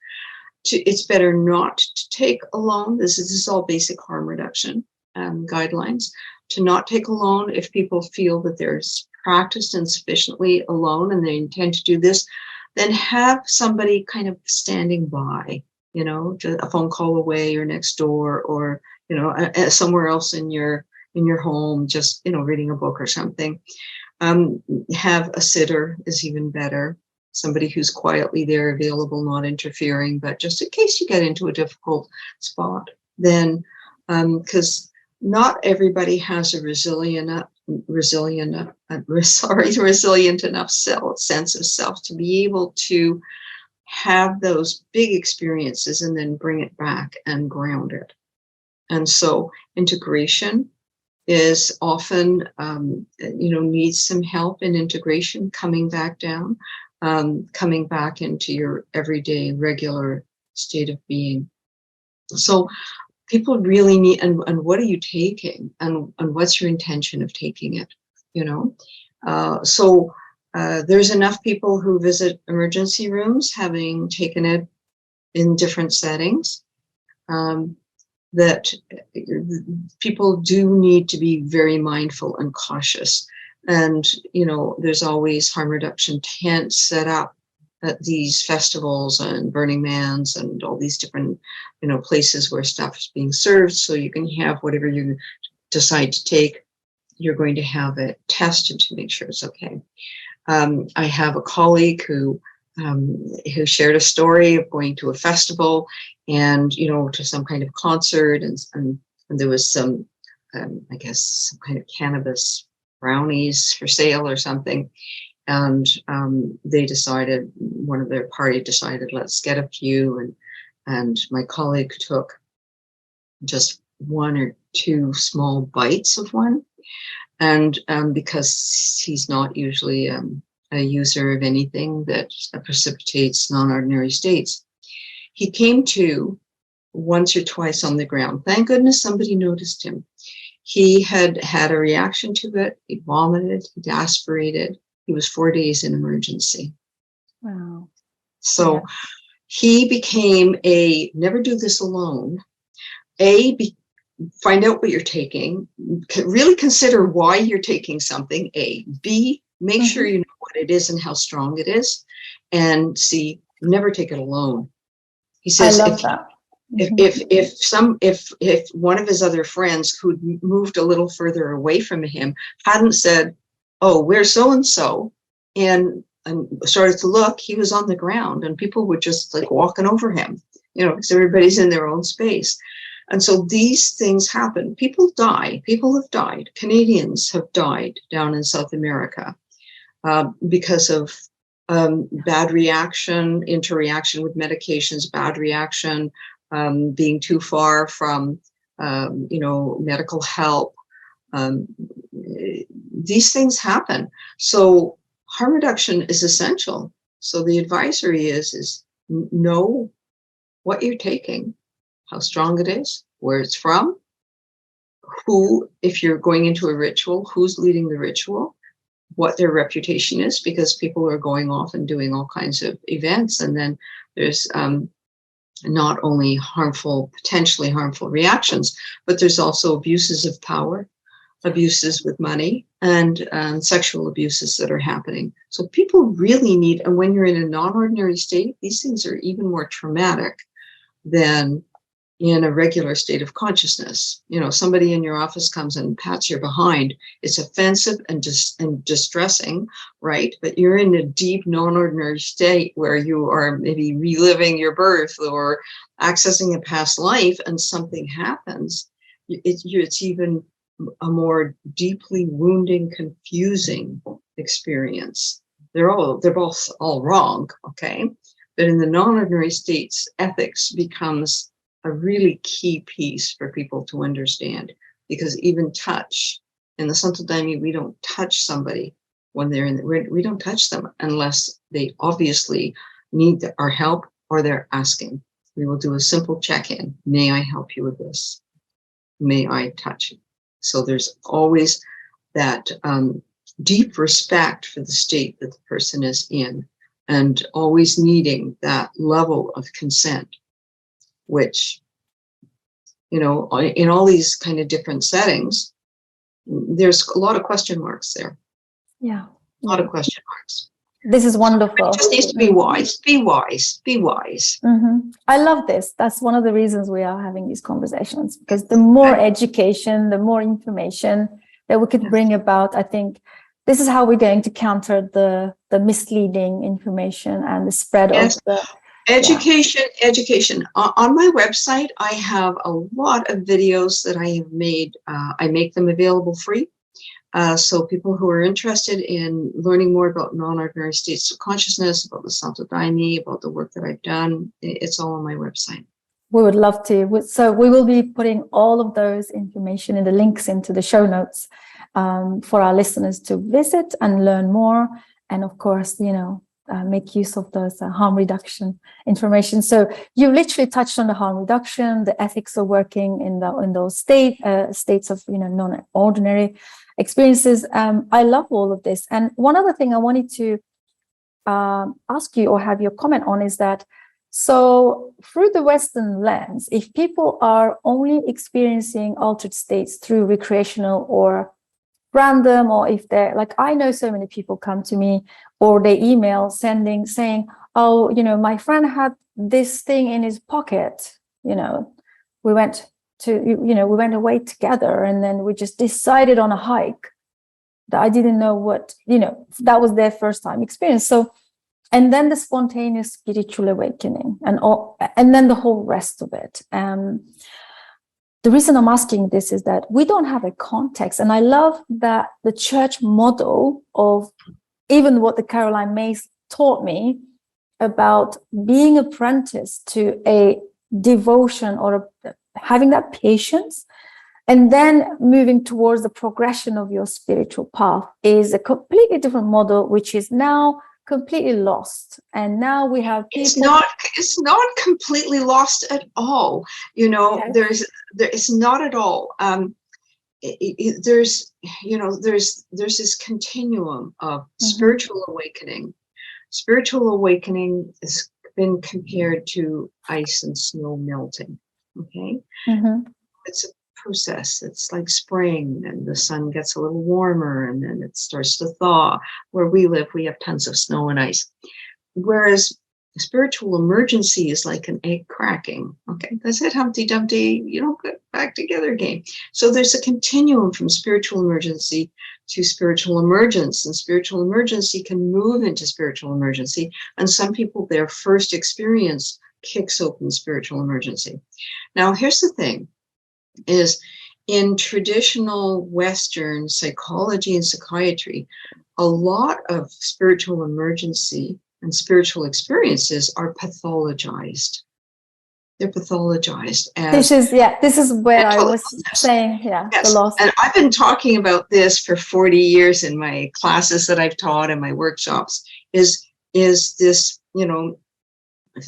It's better not to take alone. This is all basic harm reduction guidelines. To not take alone if people feel that there's practiced insufficiently alone and they intend to do this, then have somebody kind of standing by, you know, a phone call away or next door, or, you know, somewhere else in your home, just, you know, reading a book or something. Have a sitter is even better. Somebody who's quietly there, available, not interfering, but just in case you get into a difficult spot, then, because not everybody has a resilient enough sense of self to be able to have those big experiences and then bring it back and ground it. And so integration is often, needs some help in integration, coming back down, coming back into your everyday regular state of being. So people really need, and what are you taking, and what's your intention of taking it, you know? So there's enough people who visit emergency rooms having taken it in different settings, that people do need to be very mindful and cautious. And, you know, there's always harm reduction tents set up at these festivals and Burning Mans and all these different, you know, places where stuff is being served. So you can have whatever you decide to take, you're going to have it tested to make sure it's okay. I have a colleague who shared a story of going to a festival and, you know, to some kind of concert, and there was some, I guess, some kind of cannabis brownies for sale or something. And they decided, one of their party decided, let's get a few. And my colleague took just one or two small bites of one. And because he's not usually a user of anything that precipitates non-ordinary states, he came to once or twice on the ground. Thank goodness somebody noticed him. He had a reaction to it. He vomited, he aspirated. He was 4 days in emergency. Wow. So he became a never do this alone. Find out what you're taking. Really consider why you're taking something. A. B. Make sure you know what it is and how strong it is. And C. Never take it alone. He says, I love that. If one of his other friends who'd moved a little further away from him hadn't said, "Oh, where's so and so," and started to look, he was on the ground, and people were just like walking over him, because everybody's in their own space. And so these things happen. People die. People have died. Canadians have died down in South America because of bad reaction, interaction with medications, bad reaction, being too far from, medical help. These things happen. So harm reduction is essential. So the advisory is know what you're taking, how strong it is, where it's from, who, if you're going into a ritual, who's leading the ritual, what their reputation is, because people are going off and doing all kinds of events. And then there's not only potentially harmful reactions, but there's also abuses of power, abuses with money, and sexual abuses that are happening. So people really need, and when you're in a non-ordinary state, these things are even more traumatic than in a regular state of consciousness. Somebody in your office comes and pats your behind. It's offensive and distressing, right? But you're in a deep non-ordinary state where you are maybe reliving your birth or accessing a past life, and something happens. It's even a more deeply wounding, confusing experience. They're both all wrong, okay? But in the non-ordinary states, ethics becomes a really key piece for people to understand, because even touch, in the Santo Daime, we don't touch somebody when they're we don't touch them unless they obviously need our help or they're asking. We will do a simple check-in. May I help you with this? May I touch you? So there's always that deep respect for the state that the person is in, and always needing that level of consent, which, in all these kind of different settings, there's a lot of question marks there. Yeah. A lot of question marks. This is wonderful. It just needs to be wise, be wise, be wise. I love this. That's one of the reasons we are having these conversations, because the more education, the more information that we could bring about, I think this is how we're going to counter the misleading information and the spread of the education. On my website, I have a lot of videos that I have made. I make them available free. So people who are interested in learning more about non-ordinary states of consciousness, about the Santo Daime, about the work that I've done, it's all on my website. We would love to. So we will be putting all of those information in the links into the show notes for our listeners to visit and learn more. And of course, make use of those harm reduction information. So you literally touched on the harm reduction, the ethics of working in those states of non-ordinary experiences. I love all of this. And one other thing I wanted to ask you or have your comment on is that, so through the Western lens, if people are only experiencing altered states through recreational or random, or if they're like, I know so many people come to me or they email saying, oh, my friend had this thing in his pocket, we went away together, and then we just decided on a hike that I didn't know what, that was their first time experience. So, and then the spontaneous spiritual awakening and then the whole rest of it. The reason I'm asking this is that we don't have a context. And I love that the church model of even what the Caroline Mays taught me about being apprenticed to a devotion or having that patience, and then moving towards the progression of your spiritual path is a completely different model, which is now completely lost. And now we have people. It's not completely lost at all. Okay. It's not at all. There's this continuum of spiritual awakening, spiritual awakening has been compared to ice and snow melting. Okay. It's a process. It's like spring, and the sun gets a little warmer, and then it starts to thaw. Where we live, we have tons of snow and ice. Whereas spiritual emergency is like an egg cracking. Okay, that's it, Humpty Dumpty, get back together again. So there's a continuum from spiritual emergency to spiritual emergence, and spiritual emergency can move into spiritual emergency. And some people, their first experience kicks open spiritual emergency. Now, here's the thing, is in traditional Western psychology and psychiatry, a lot of spiritual emergency and spiritual experiences are pathologized. They're pathologized as this is where I was illness. saying, Yes. the loss. And I've been talking about this for 40 years in my classes that I've taught and my workshops, is this,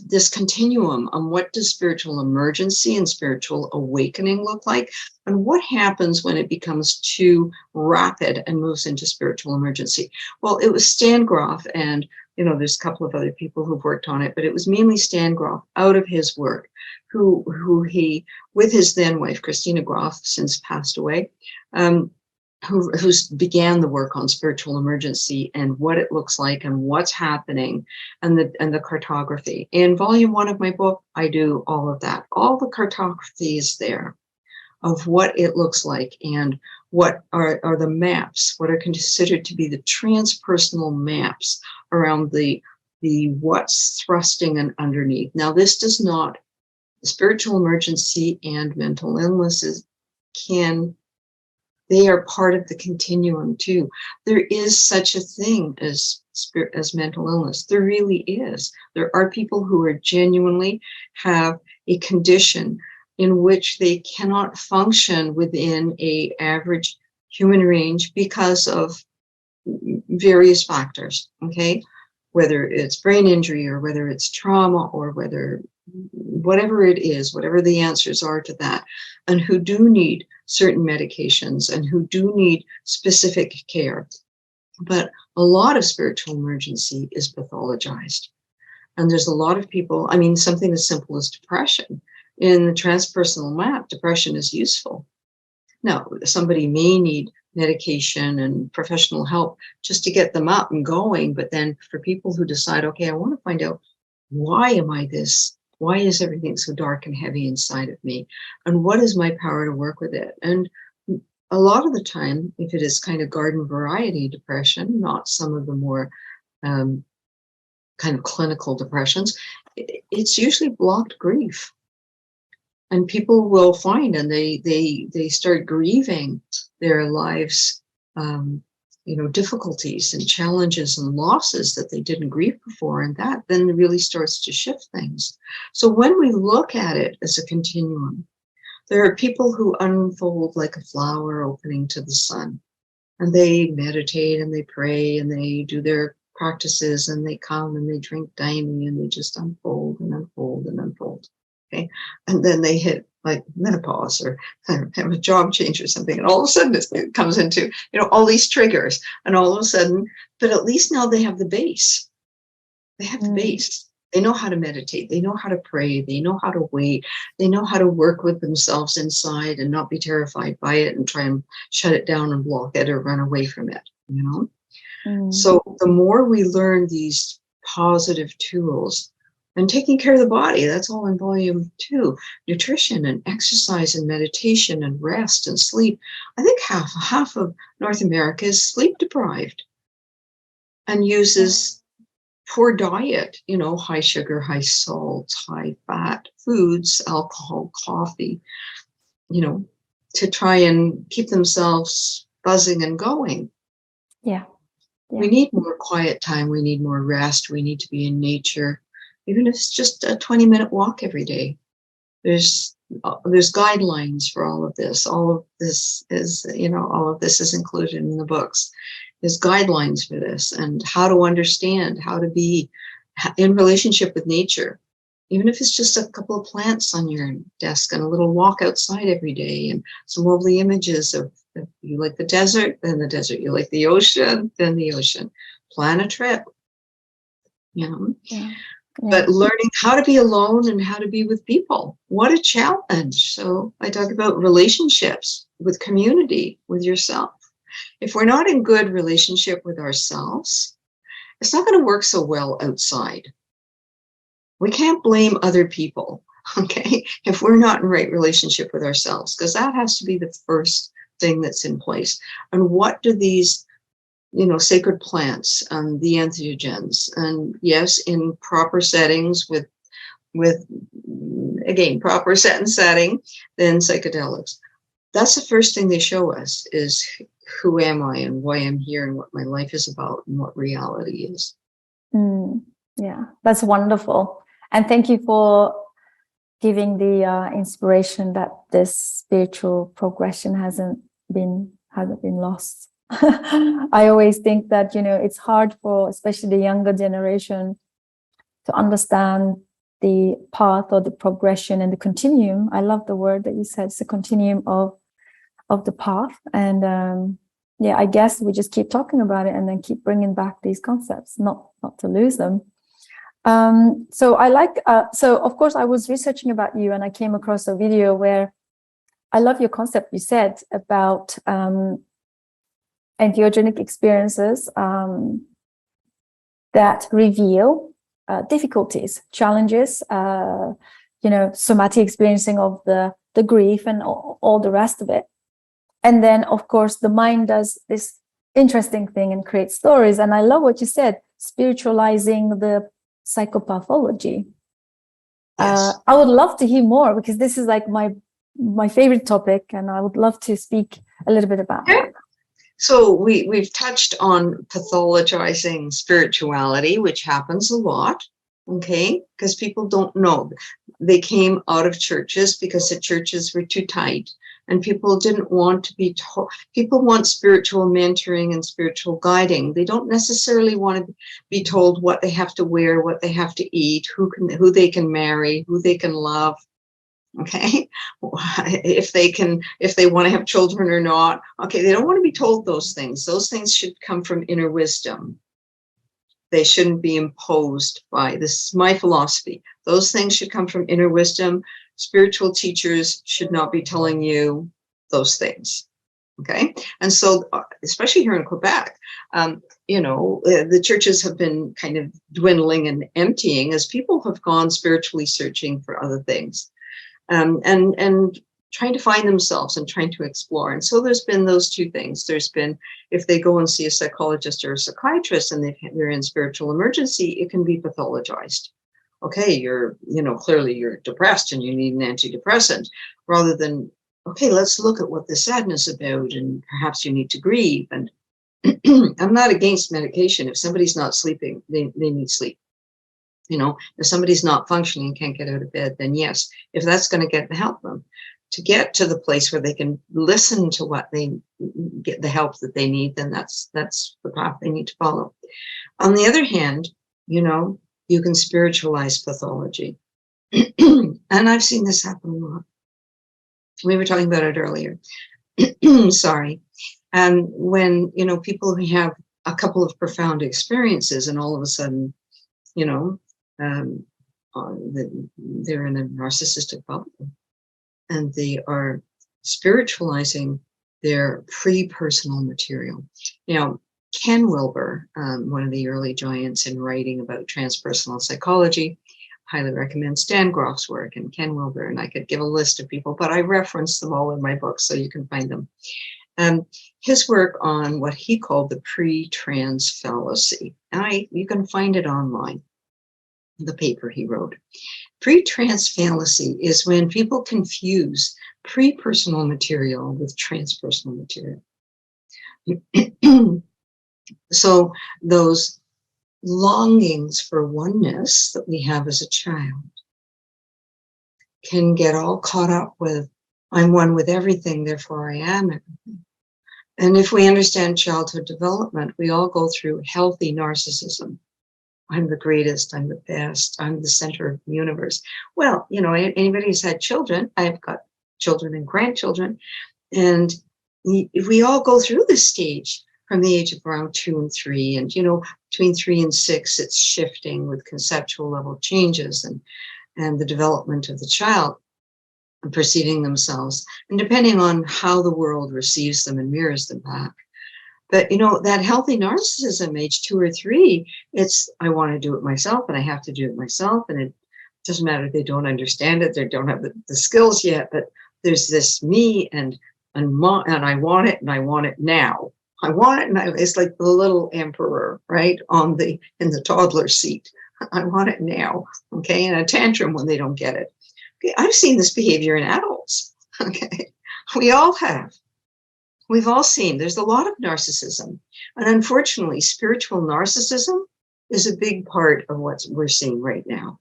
this continuum on what does spiritual emergency and spiritual awakening look like, and what happens when it becomes too rapid and moves into spiritual emergency. Well, it was Stan Grof, and there's a couple of other people who've worked on it, but it was mainly Stan Grof out of his work, who he, with his then wife Christina Grof, since passed away, who began the work on spiritual emergency and what it looks like and what's happening, and the cartography. In volume 1 of my book, I do all of that. All the cartography is there of what it looks like, and what are the maps, what are considered to be the transpersonal maps around the what's thrusting and underneath. Now, this does not, spiritual emergency and mental illnesses they are part of the continuum too. There is such a thing as mental illness. There really is. There are people who are genuinely have a condition in which they cannot function within a average human range because of various factors, okay? Whether it's brain injury, or whether it's trauma, or whatever it is, whatever the answers are to that, and who do need certain medications and who do need specific care. But a lot of spiritual emergency is pathologized. And there's a lot of people, something as simple as depression. In the transpersonal map, depression is useful. Now, somebody may need medication and professional help just to get them up and going. But then for people who decide, okay, I want to find out, why am I this? Why is everything so dark and heavy inside of me? And what is my power to work with it? And a lot of the time, if it is kind of garden variety depression, not some of the more kind of clinical depressions, it's usually blocked grief. And people will find, and they start grieving their lives, difficulties and challenges and losses that they didn't grieve before, and that then really starts to shift things. So when we look at it as a continuum, there are people who unfold like a flower opening to the sun, and they meditate and they pray and they do their practices and they come and they drink daime and they just unfold and unfold and unfold. Okay, and then they hit like menopause or have a job change or something, and all of a sudden it comes into all these triggers, and all of a sudden, but at least now they have the base. They have the base. They know how to meditate. They know how to pray. They know how to wait. They know how to work with themselves inside and not be terrified by it and try and shut it down and block it or run away from it. So the more we learn these positive tools. And taking care of the body, that's all in volume 2. Nutrition and exercise and meditation and rest and sleep. I think half of North America is sleep deprived and uses poor diet, high sugar, high salt, high fat foods, alcohol, coffee, to try and keep themselves buzzing and going. Yeah. We need more quiet time. We need more rest. We need to be in nature. Even if it's just a 20-minute walk every day. There's guidelines for all of this. All of this is, all of this is included in the books. There's guidelines for this, and how to understand how to be in relationship with nature. Even if it's just a couple of plants on your desk and a little walk outside every day and some lovely images of, if you like the desert, then the desert. You like the ocean, then the ocean. Plan a trip. you know. Yeah. But learning how to be alone and how to be with people, what a challenge. So I talk about relationships with community, with yourself. If we're not in good relationship with ourselves, it's not going to work so well outside. We can't blame other people, okay, if we're not in right relationship with ourselves, because that has to be the first thing that's in place. And what do these, sacred plants and the entheogens, and yes, in proper settings with again, proper set and setting, then psychedelics. That's the first thing they show us is who am I and why I'm here and what my life is about and what reality is. Yeah, that's wonderful. And thank you for giving the inspiration that this spiritual progression hasn't been lost. I always think that, it's hard for especially the younger generation to understand the path or the progression and the continuum. I love the word that you said. It's a continuum of the path. And I guess we just keep talking about it and then keep bringing back these concepts, not to lose them. So of course I was researching about you and I came across a video where I love your concept you said about entheogenic experiences that reveal difficulties, challenges, somatic experiencing of the grief and all the rest of it. And then, of course, the mind does this interesting thing and creates stories. And I love what you said, spiritualizing the psychopathology. Yes. I would love to hear more because this is like my favorite topic, and I would love to speak a little bit about that. So we've touched on pathologizing spirituality, which happens a lot, okay? Because people don't know. They came out of churches because the churches were too tight and people didn't want to be told. People want spiritual mentoring and spiritual guiding. They don't necessarily want to be told what they have to wear, what they have to eat, who they can marry, who they can love. Okay, if they want to have children or not. Okay, they don't want to be told those things. Those things should come from inner wisdom. They shouldn't be imposed by, this is my philosophy. Those things should come from inner wisdom. Spiritual teachers should not be telling you those things. Okay, and so especially here in Quebec, the churches have been kind of dwindling and emptying as people have gone spiritually searching for other things. And trying to find themselves and trying to explore. And so there's been those two things. There's been, if they go and see a psychologist or a psychiatrist and they're in spiritual emergency, it can be pathologized. Okay, clearly you're depressed and you need an antidepressant, rather than, okay, let's look at what the sadness is about and perhaps you need to grieve. And I'm not against medication. If somebody's not sleeping, they need sleep. If somebody's not functioning, can't get out of bed, then yes, if that's going to help them to get to the place where they can listen to what they get, the help that they need, then that's the path they need to follow. On the other hand, you can spiritualize pathology. And I've seen this happen a lot. We were talking about it earlier. Sorry. When, people who have a couple of profound experiences and all of a sudden, they're in a narcissistic bubble and they are spiritualizing their pre-personal material. Ken Wilber, one of the early giants in writing about transpersonal psychology, highly recommend Stan Grof's work and Ken Wilber, and I could give a list of people, but I reference them all in my book so you can find them. His work on what he called the pre-trans fallacy, and you can find it online. The paper he wrote. Pre-trans fallacy is when people confuse pre-personal material with transpersonal material. So those longings for oneness that we have as a child can get all caught up with, I'm one with everything, therefore I am everything. And if we understand childhood development, we all go through healthy narcissism. I'm the greatest, I'm the best, I'm the center of the universe. Well, anybody who's had children, I've got children and grandchildren, and if we all go through this stage from the age of around 2 and 3. And, between 3 and 6, it's shifting with conceptual level changes and the development of the child and perceiving themselves. And depending on how the world receives them and mirrors them back. But, that healthy narcissism, age 2 or 3, it's, I want to do it myself and I have to do it myself. And it doesn't matter if they don't understand it, they don't have the skills yet, but there's this me and I want it and I want it now. I want it, and it's like the little emperor, right, in the toddler seat. I want it now, okay, and a tantrum when they don't get it. Okay, I've seen this behavior in adults. Okay, we all have. We've all seen. There's a lot of narcissism, and unfortunately, spiritual narcissism is a big part of what we're seeing right now.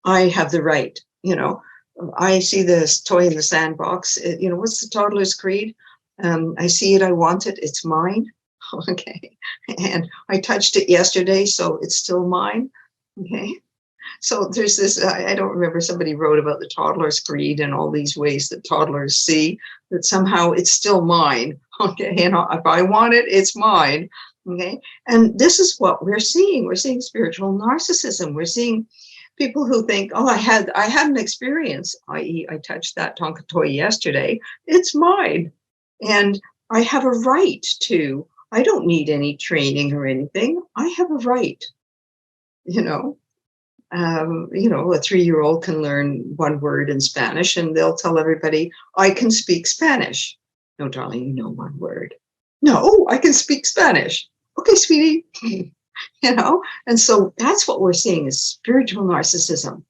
I have the right, I see this toy in the sandbox. What's the toddler's creed? I see it, I want it, it's mine. Okay. And I touched it yesterday, so it's still mine. Okay. So there's this, I don't remember, somebody wrote about the toddler's creed and all these ways that toddlers see that somehow it's still mine. Okay. And if I want it, it's mine. Okay. And this is what we're seeing. We're seeing spiritual narcissism. We're seeing people who think, oh, I had an experience, i.e. I touched that Tonka toy yesterday. It's mine. And I have a right to, I don't need any training or anything. I have a right, a 3-year-old can learn one word in Spanish and they'll tell everybody, I can speak Spanish. No, darling, you know one word. No, I can speak Spanish. Okay, sweetie. And so that's what we're seeing is spiritual narcissism.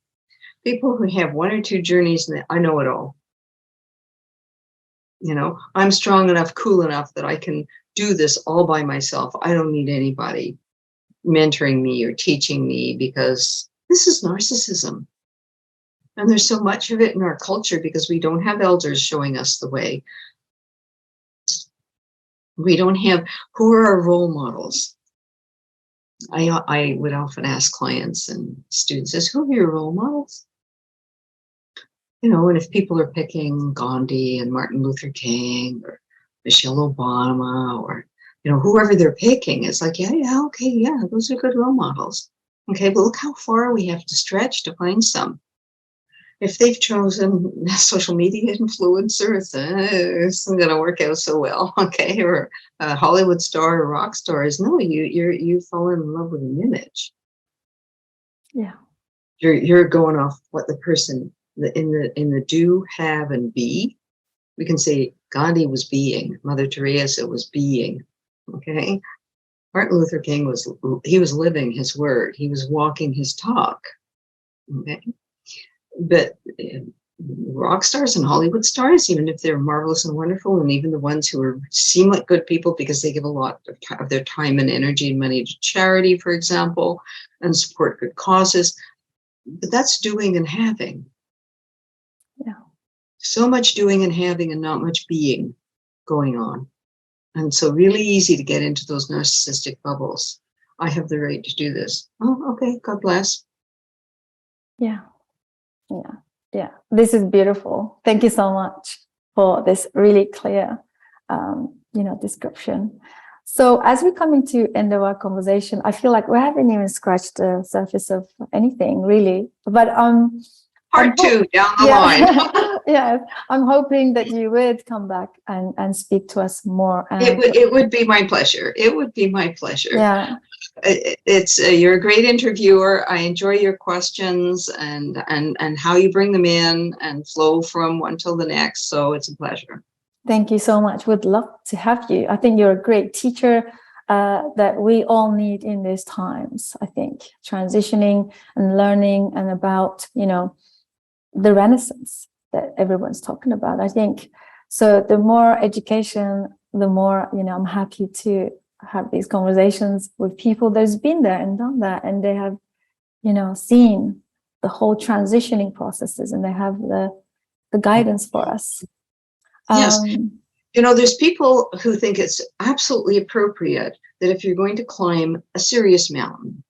People who have 1 or 2 journeys and I know it all. I'm strong enough, cool enough that I can do this all by myself. I don't need anybody mentoring me or teaching me because this is narcissism. And there's so much of it in our culture because we don't have elders showing us the way. We don't have, who are our role models? I would often ask clients and students, who are your role models? And if people are picking Gandhi and Martin Luther King or Michelle Obama or, whoever they're picking, it's like, yeah, those are good role models. Okay, but look how far we have to stretch to find some. If they've chosen a social media influencer, it's not going to work out so well, okay? Or a Hollywood star or rock stars. No, you fall in love with an image. Yeah. You're going off what the person in the do, have, and be. We can say Gandhi was being, Mother Teresa was being, okay? Martin Luther King was living his word. He was walking his talk, okay? But rock stars and Hollywood stars, even if they're marvelous and wonderful, and even the ones who seem like good people because they give a lot of their time and energy and money to charity, for example, and support good causes, but that's doing and having. Yeah. So much doing and having and not much being going on. And so really easy to get into those narcissistic bubbles. I have the right to do this. Oh, okay, God bless. Yeah. This is beautiful. Thank you so much for this really clear, description. So as we come into end of our conversation, I feel like we haven't even scratched the surface of anything really. But Part 2 down the line. Yes, I'm hoping that you would come back and speak to us more. It would be my pleasure. It would be my pleasure. Yeah. It's you're a great interviewer. I enjoy your questions and how you bring them in and flow from one till the next. So it's a pleasure. Thank you so much. Would love to have you. I think you're a great teacher that we all need in these times. I think transitioning and learning and about, the Renaissance that everyone's talking about. I think so. The more education, the more, I'm happy to have these conversations with people that's been there and done that, and they have, seen the whole transitioning processes, and they have the guidance for us. Yes. There's people who think it's absolutely appropriate that if you're going to climb a serious mountain,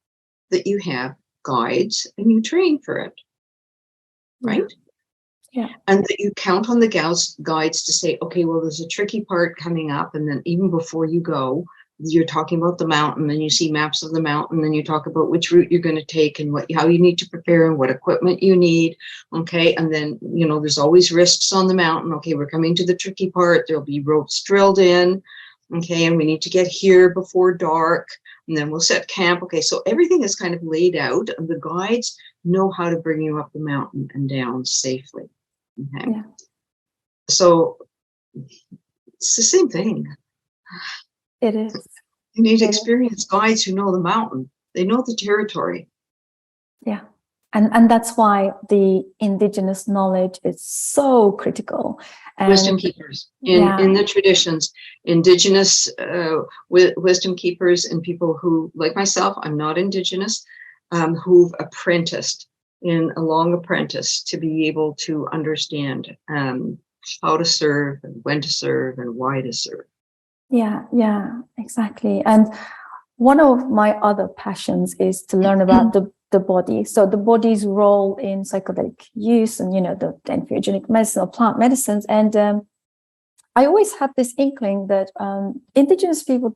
that you have guides and you train for it. Right? Yeah. And that you count on the guides to say, okay, well, there's a tricky part coming up. And then even before you go, you're talking about the mountain, and you see maps of the mountain, and you talk about which route you're going to take and how you need to prepare and what equipment you need. Okay. And then, there's always risks on the mountain. Okay. We're coming to the tricky part. There'll be ropes drilled in. Okay. And we need to get here before dark, and then we'll set camp. Okay. So everything is kind of laid out, and the guides know how to bring you up the mountain and down safely. Okay. Yeah. So it's the same thing. It is. You need experienced guides who know the mountain. They know the territory. Yeah. And that's why the indigenous knowledge is so critical. And wisdom keepers in the traditions, indigenous wisdom keepers, and people who, like myself, I'm not indigenous, who've apprenticed in a long apprentice to be able to understand how to serve and when to serve and why to serve. Yeah, exactly. And one of my other passions is to learn about the body. So the body's role in psychedelic use and, the entheogenic medicine or plant medicines. And I always had this inkling that indigenous people,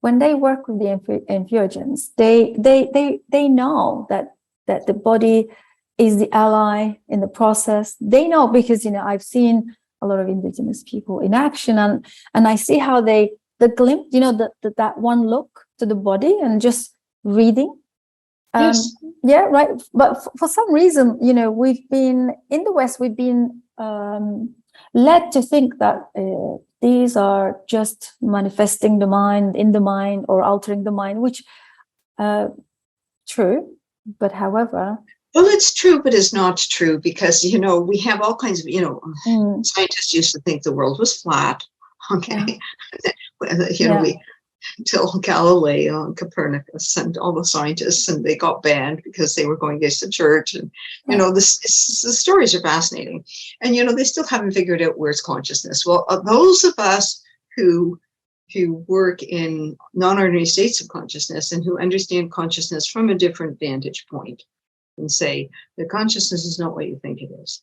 when they work with the entheogens, they know that the body is the ally in the process. They know because, I've seen a lot of indigenous people in action, and I see how the glimpse, that one look to the body and just reading. Yes. Yeah, right. But for some reason, we've been in the West, we've been led to think that these are just manifesting the mind in the mind or altering the mind, which true, but however. Well, it's true, but it's not true because, we have all kinds of, scientists used to think the world was flat. Okay. Yeah. Till Galileo and Copernicus and all the scientists, and they got banned because they were going against the church. And, the stories are fascinating. And, they still haven't figured out where's consciousness. Well, those of us who work in non-ordinary states of consciousness and who understand consciousness from a different vantage point, and say that consciousness is not what you think it is.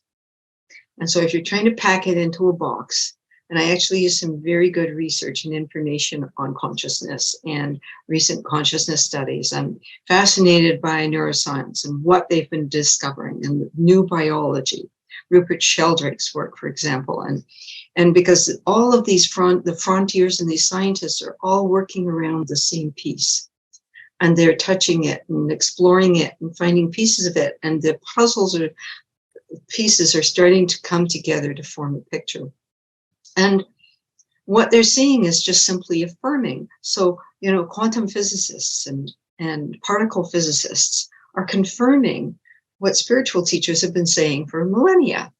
And so if you're trying to pack it into a box, and I actually use some very good research and information on consciousness and recent consciousness studies. I'm fascinated by neuroscience and what they've been discovering in new biology. Rupert Sheldrake's work, for example, and because all of these the frontiers and these scientists are all working around the same piece. And they're touching it and exploring it and finding pieces of it. And the pieces are starting to come together to form a picture. And what they're seeing is just simply affirming. So, quantum physicists and particle physicists are confirming what spiritual teachers have been saying for millennia.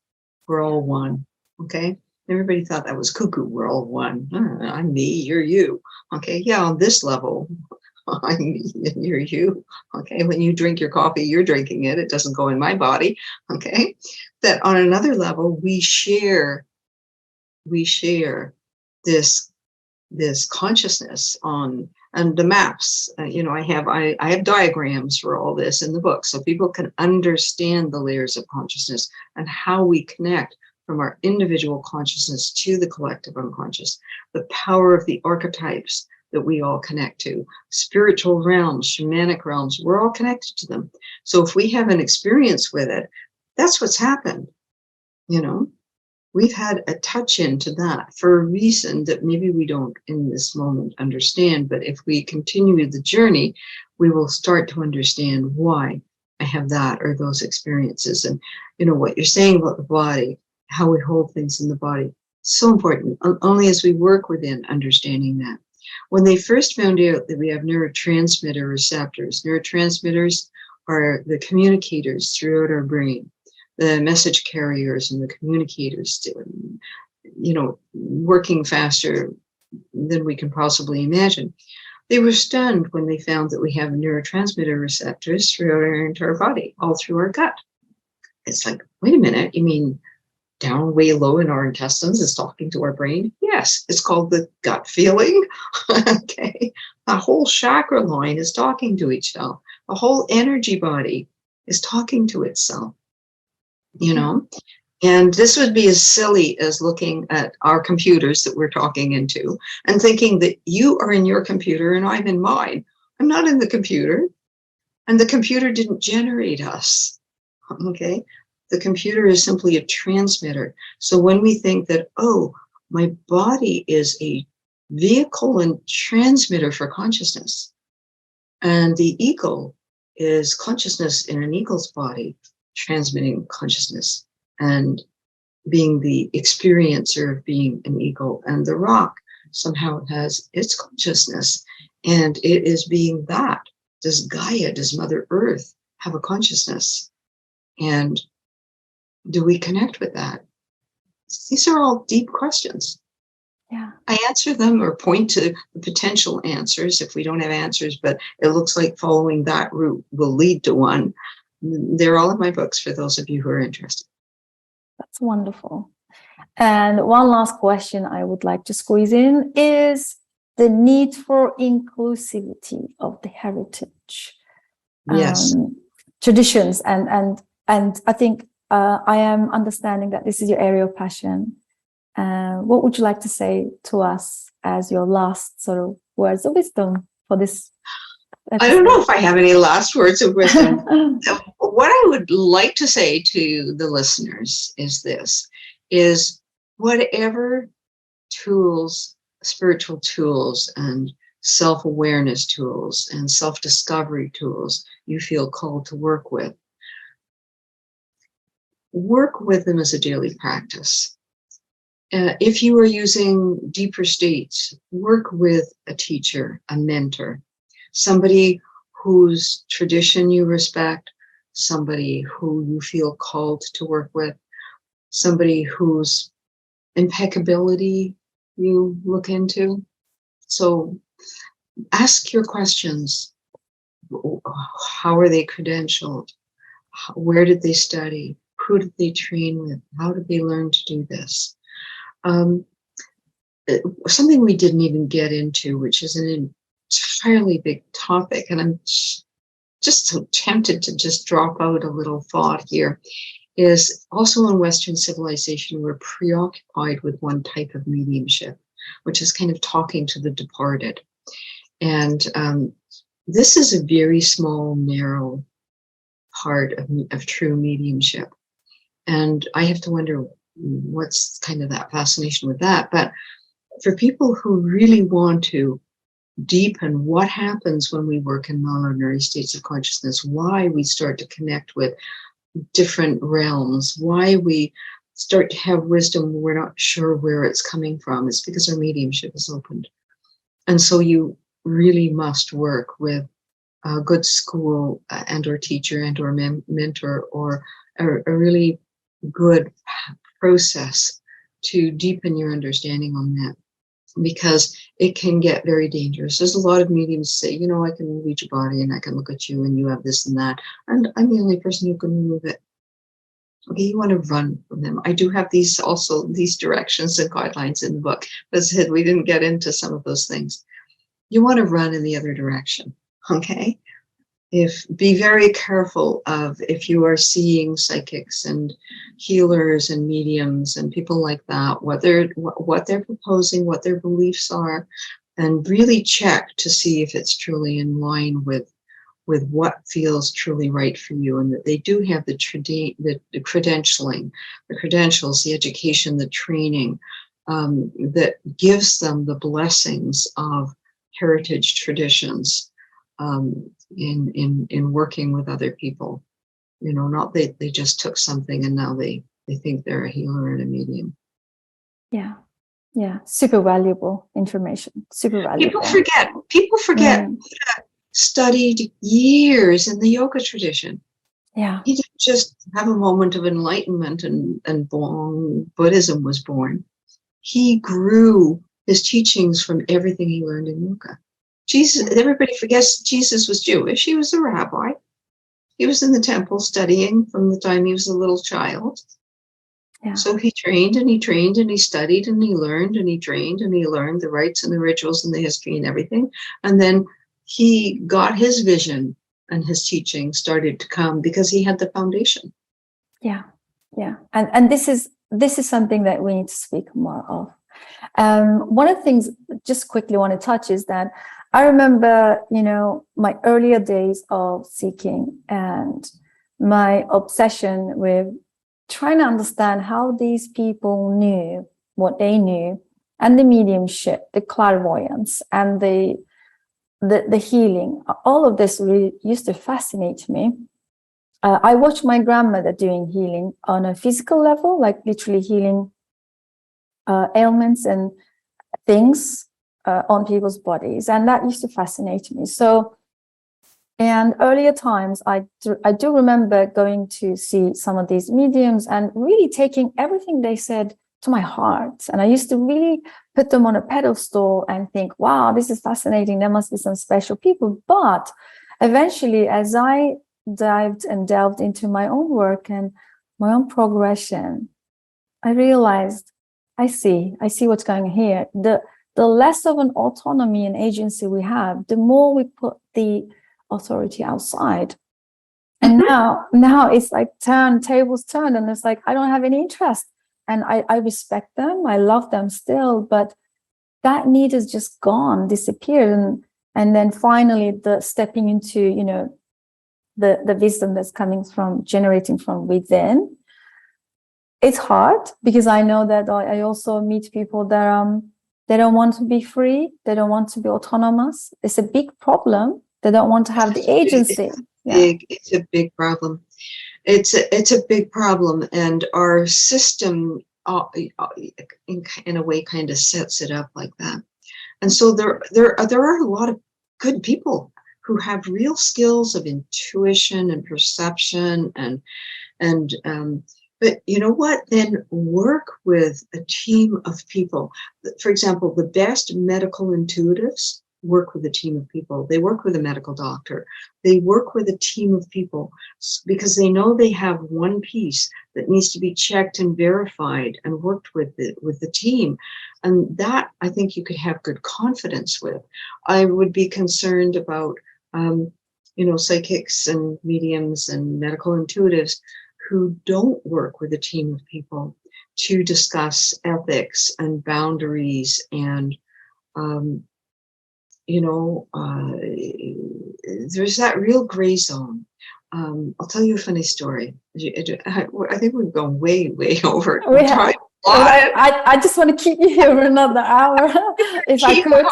We're all one, okay? Everybody thought that was cuckoo. We're all one. I'm me, you're you. Okay, yeah, on this level, I'm me and you're you. Okay, when you drink your coffee, you're drinking it. It doesn't go in my body. Okay, that on another level, we share this consciousness and the maps. I have diagrams for all this in the book, so people can understand the layers of consciousness and how we connect from our individual consciousness to the collective unconscious. The power of the archetypes that we all connect to, spiritual realms, shamanic realms, we're all connected to them. So if we have an experience with it, that's what's happened. We've had a touch into that for a reason that maybe we don't in this moment understand. But if we continue the journey, we will start to understand why I have that or those experiences. And, what you're saying about the body, how we hold things in the body, so important, only as we work within understanding that. When they first found out that we have neurotransmitter receptors, neurotransmitters are the communicators throughout our brain, the message carriers and the communicators, working faster than we can possibly imagine. They were stunned when they found that we have neurotransmitter receptors throughout our entire body, all through our gut. It's like, wait a minute, you mean down way low in our intestines is talking to our brain? Yes, it's called the gut feeling. Okay, the whole chakra line is talking to itself. The whole energy body is talking to itself. And this would be as silly as looking at our computers that we're talking into and thinking that you are in your computer and I'm in mine. I'm not in the computer, and the computer didn't generate us. Okay? The computer is simply a transmitter. So when we think that, oh, my body is a vehicle and transmitter for consciousness, and the ego is consciousness in an eagle's body, transmitting consciousness and being the experiencer of being an eagle. And the rock somehow has its consciousness, and it is being that. Does Gaia, does Mother Earth have a consciousness? And do we connect with that? These are all deep questions. Yeah. I answer them or point to the potential answers if we don't have answers, but it looks like following that route will lead to one. They're all in my books for those of you who are interested. That's wonderful. And one last question I would like to squeeze in is the need for inclusivity of the heritage. Yes. Traditions. And I think I am understanding that this is your area of passion. What would you like to say to us as your last sort of words of wisdom for this episode? I don't know if I have any last words of wisdom. What I would like to say to the listeners is this, is whatever tools, spiritual tools and self-awareness tools and self-discovery tools you feel called to work with them as a daily practice. If you are using deeper states, work with a teacher, a mentor, somebody whose tradition you respect, somebody who you feel called to work with, somebody whose impeccability you look into. So ask your questions. How are they credentialed? Where did they study? Who did they train with? How did they learn to do this? Something we didn't even get into, which is an entirely big topic, and I'm just so tempted to just drop out a little thought here, is also in Western civilization, we're preoccupied with one type of mediumship, which is kind of talking to the departed. And this is a very small, narrow part of true mediumship. And I have to wonder what's kind of that fascination with that. But for people who really want to deepen what happens when we work in non-ordinary states of consciousness, why we start to connect with different realms, why we start to have wisdom, we're not sure where it's coming from, it's because our mediumship is opened. And so you really must work with a good school and or teacher and or mentor, or a really good process to deepen your understanding on that, because it can get very dangerous. There's a lot of mediums say, you know, I can read your body and I can look at you and you have this and that, and I'm the only person who can remove it. Okay, you want to run from them. I do have these directions and guidelines in the book. As I said, we didn't get into some of those things. You want to run in the other direction, okay? Be very careful of if you are seeing psychics and healers and mediums and people like that, what they're proposing, what their beliefs are, and really check to see if it's truly in line with what feels truly right for you, and that they do have the credentialing, the credentials, the education, the training that gives them the blessings of heritage traditions. In working with other people, you know, not they just took something and now they think they're a healer and a medium. Yeah, super valuable information. Super valuable. People forget that studied years in the yoga tradition. Yeah, he didn't just have a moment of enlightenment and Buddhism was born. He grew his teachings from everything he learned in yoga. Jesus, everybody forgets Jesus was Jewish. He was a rabbi. He was in the temple studying from the time he was a little child. Yeah. So he trained and he trained and he studied and he learned and he trained and he learned the rites and the rituals and the history and everything. And then he got his vision and his teaching started to come because he had the foundation. Yeah. Yeah, and this is something that we need to speak more of. One of the things just quickly want to touch is that I remember, my earlier days of seeking and my obsession with trying to understand how these people knew what they knew, and the mediumship, the clairvoyance, and the healing. All of this really used to fascinate me. I watched my grandmother doing healing on a physical level, like literally healing ailments and things on people's bodies, and that used to fascinate me. So, and earlier times, I do remember going to see some of these mediums and really taking everything they said to my heart. And I used to really put them on a pedestal and think, wow, this is fascinating. There must be some special people. But eventually, as I dived and delved into my own work and my own progression, I realized, I see what's going on here. The less of an autonomy and agency we have, the more we put the authority outside. And now it's like tables turned, and it's like I don't have any interest. And I respect them, I love them still, but that need is just gone, disappeared. And then finally the stepping into, the wisdom that's generating from within. It's hard because I know that I also meet people that they don't want to be free, they don't want to be autonomous. It's a big problem. They don't want to have the agency. It's a big problem. It's a big problem, and our system, in a way, kind of sets it up like that. And so there are a lot of good people who have real skills of intuition and perception, but you know what? Then work with a team of people. For example, the best medical intuitives work with a team of people. They work with a medical doctor. They work with a team of people because they know they have one piece that needs to be checked and verified and worked with the team. And that, I think, you could have good confidence with. I would be concerned about, psychics and mediums and medical intuitives who don't work with a team of people to discuss ethics and boundaries and, there's that real gray zone. I'll tell you a funny story. I think we've gone way, way over. I just want to keep you here for another hour, if I could.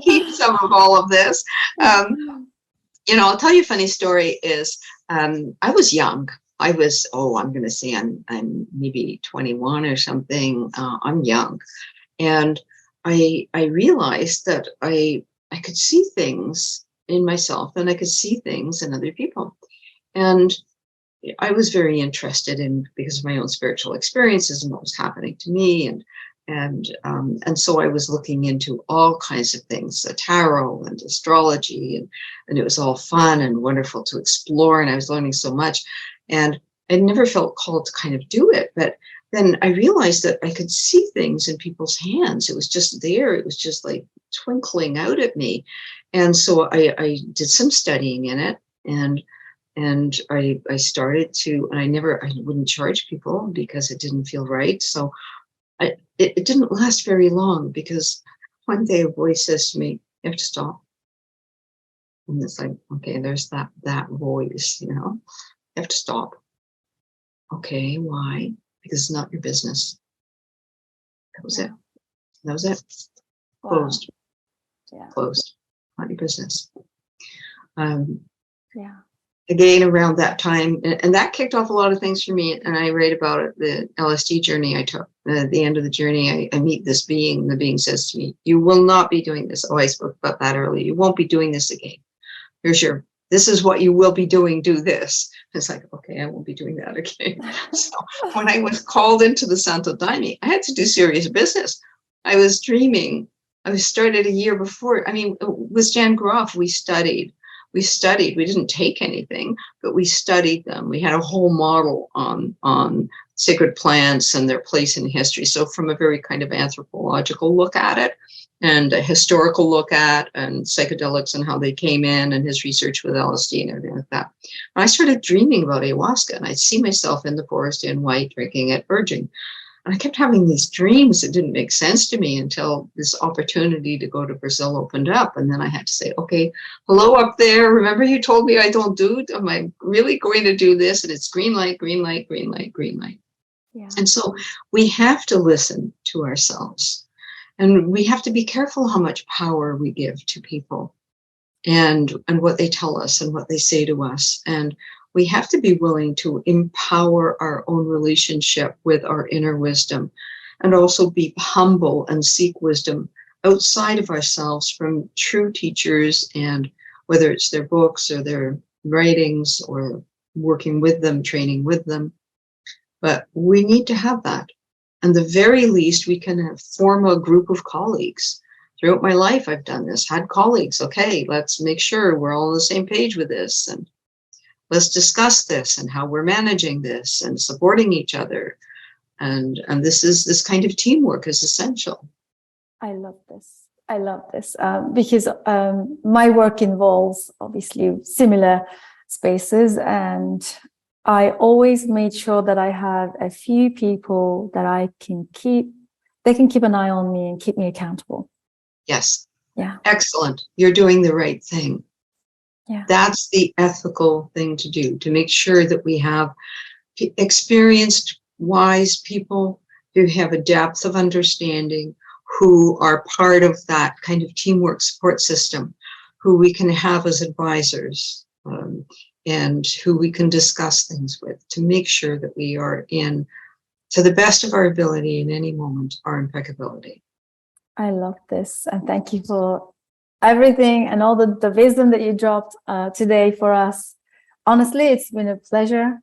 Keep some of all of this. I'll tell you a funny story is, I was young. I was, I'm going to say I'm maybe 21 or something. I'm young. And I realized that I could see things in myself and I could see things in other people. And I was very interested in, because of my own spiritual experiences and what was happening to me. And so I was looking into all kinds of things, tarot and astrology, and it was all fun and wonderful to explore. And I was learning so much. And I never felt called to kind of do it. But then I realized that I could see things in people's hands. It was just there. It was just like twinkling out at me. And so I did some studying in it. And I started to, and I wouldn't charge people because it didn't feel right. So it didn't last very long, because one day a voice says to me, you have to stop. And it's like, okay, there's that voice, you have to stop. Okay, why? Because it's not your business. That was it. That was it. Wow. Closed. Yeah. Closed. Not your business. Yeah. Again, around that time, and that kicked off a lot of things for me. And I write about it, the LSD journey I took. At the end of the journey, I meet this being. The being says to me, "You will not be doing this." Oh, I spoke about that earlier. You won't be doing this again. This is what you will be doing. Do this. It's like, okay, I won't be doing that again. So when I was called into the Santo Daime, I had to do serious business. I was dreaming. I was started a year before. I mean, with Jan Grof, we studied. we studied. We didn't take anything, but we studied them. We had a whole model on sacred plants and their place in history. So from a very kind of anthropological look at it, and a historical look at, and psychedelics and how they came in, and his research with LSD and everything like that. And I started dreaming about ayahuasca, and I'd see myself in the forest in white, drinking it, purging. And I kept having these dreams that didn't make sense to me until this opportunity to go to Brazil opened up. And then I had to say, okay, hello up there. Remember you told me I don't do it? Am I really going to do this? And it's green light, green light, green light, green light. Yeah. And so we have to listen to ourselves. And we have to be careful how much power we give to people and what they tell us and what they say to us. And we have to be willing to empower our own relationship with our inner wisdom, and also be humble and seek wisdom outside of ourselves from true teachers, and whether it's their books or their writings or working with them, training with them. But we need to have that. And the very least, we can form a group of colleagues. Throughout my life, I've done this, had colleagues. Okay, let's make sure we're all on the same page with this. And let's discuss this and how we're managing this and supporting each other. And this kind of teamwork is essential. I love this. I love this because my work involves obviously similar spaces, and I always made sure that I have a few people that they can keep an eye on me and keep me accountable. Yes. Yeah. Excellent. You're doing the right thing. Yeah. That's the ethical thing to do, to make sure that we have experienced, wise people who have a depth of understanding, who are part of that kind of teamwork support system, who we can have as advisors, and who we can discuss things with, to make sure that we are in, to the best of our ability in any moment, our impeccability. I love this. And thank you for everything and all the wisdom that you dropped today for us. Honestly, it's been a pleasure.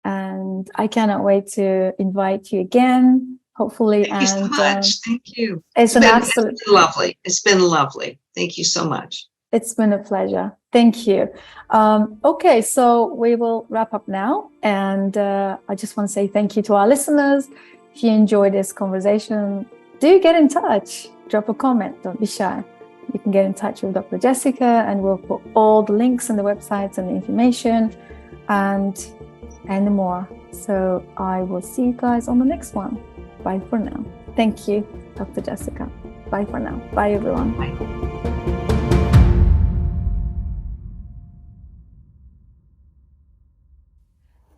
And I cannot wait to invite you again, hopefully. Thank you so much. Thank you. It's been lovely. It's been lovely. Thank you so much. It's been a pleasure. Thank you. Okay, so we will wrap up now. And I just want to say thank you to our listeners. If you enjoyed this conversation, do get in touch. Drop a comment. Don't be shy. You can get in touch with Dr. Jessica, and we'll put all the links and the websites and the information and more. So I will see you guys on the next one. Bye for now. Thank you, Dr. Jessica. Bye for now. Bye, everyone. Bye.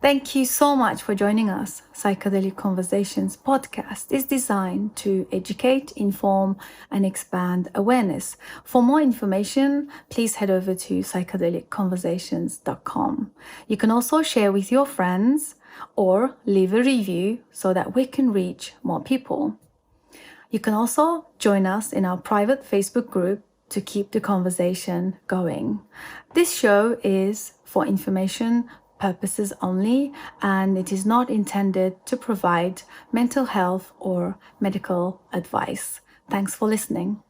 Thank you so much for joining us. Psychedelic Conversations podcast is designed to educate, inform, and expand awareness. For more information, please head over to psychedelicconversations.com. You can also share with your friends or leave a review so that we can reach more people. You can also join us in our private Facebook group to keep the conversation going. This show is for information purposes only, and it is not intended to provide mental health or medical advice. Thanks for listening.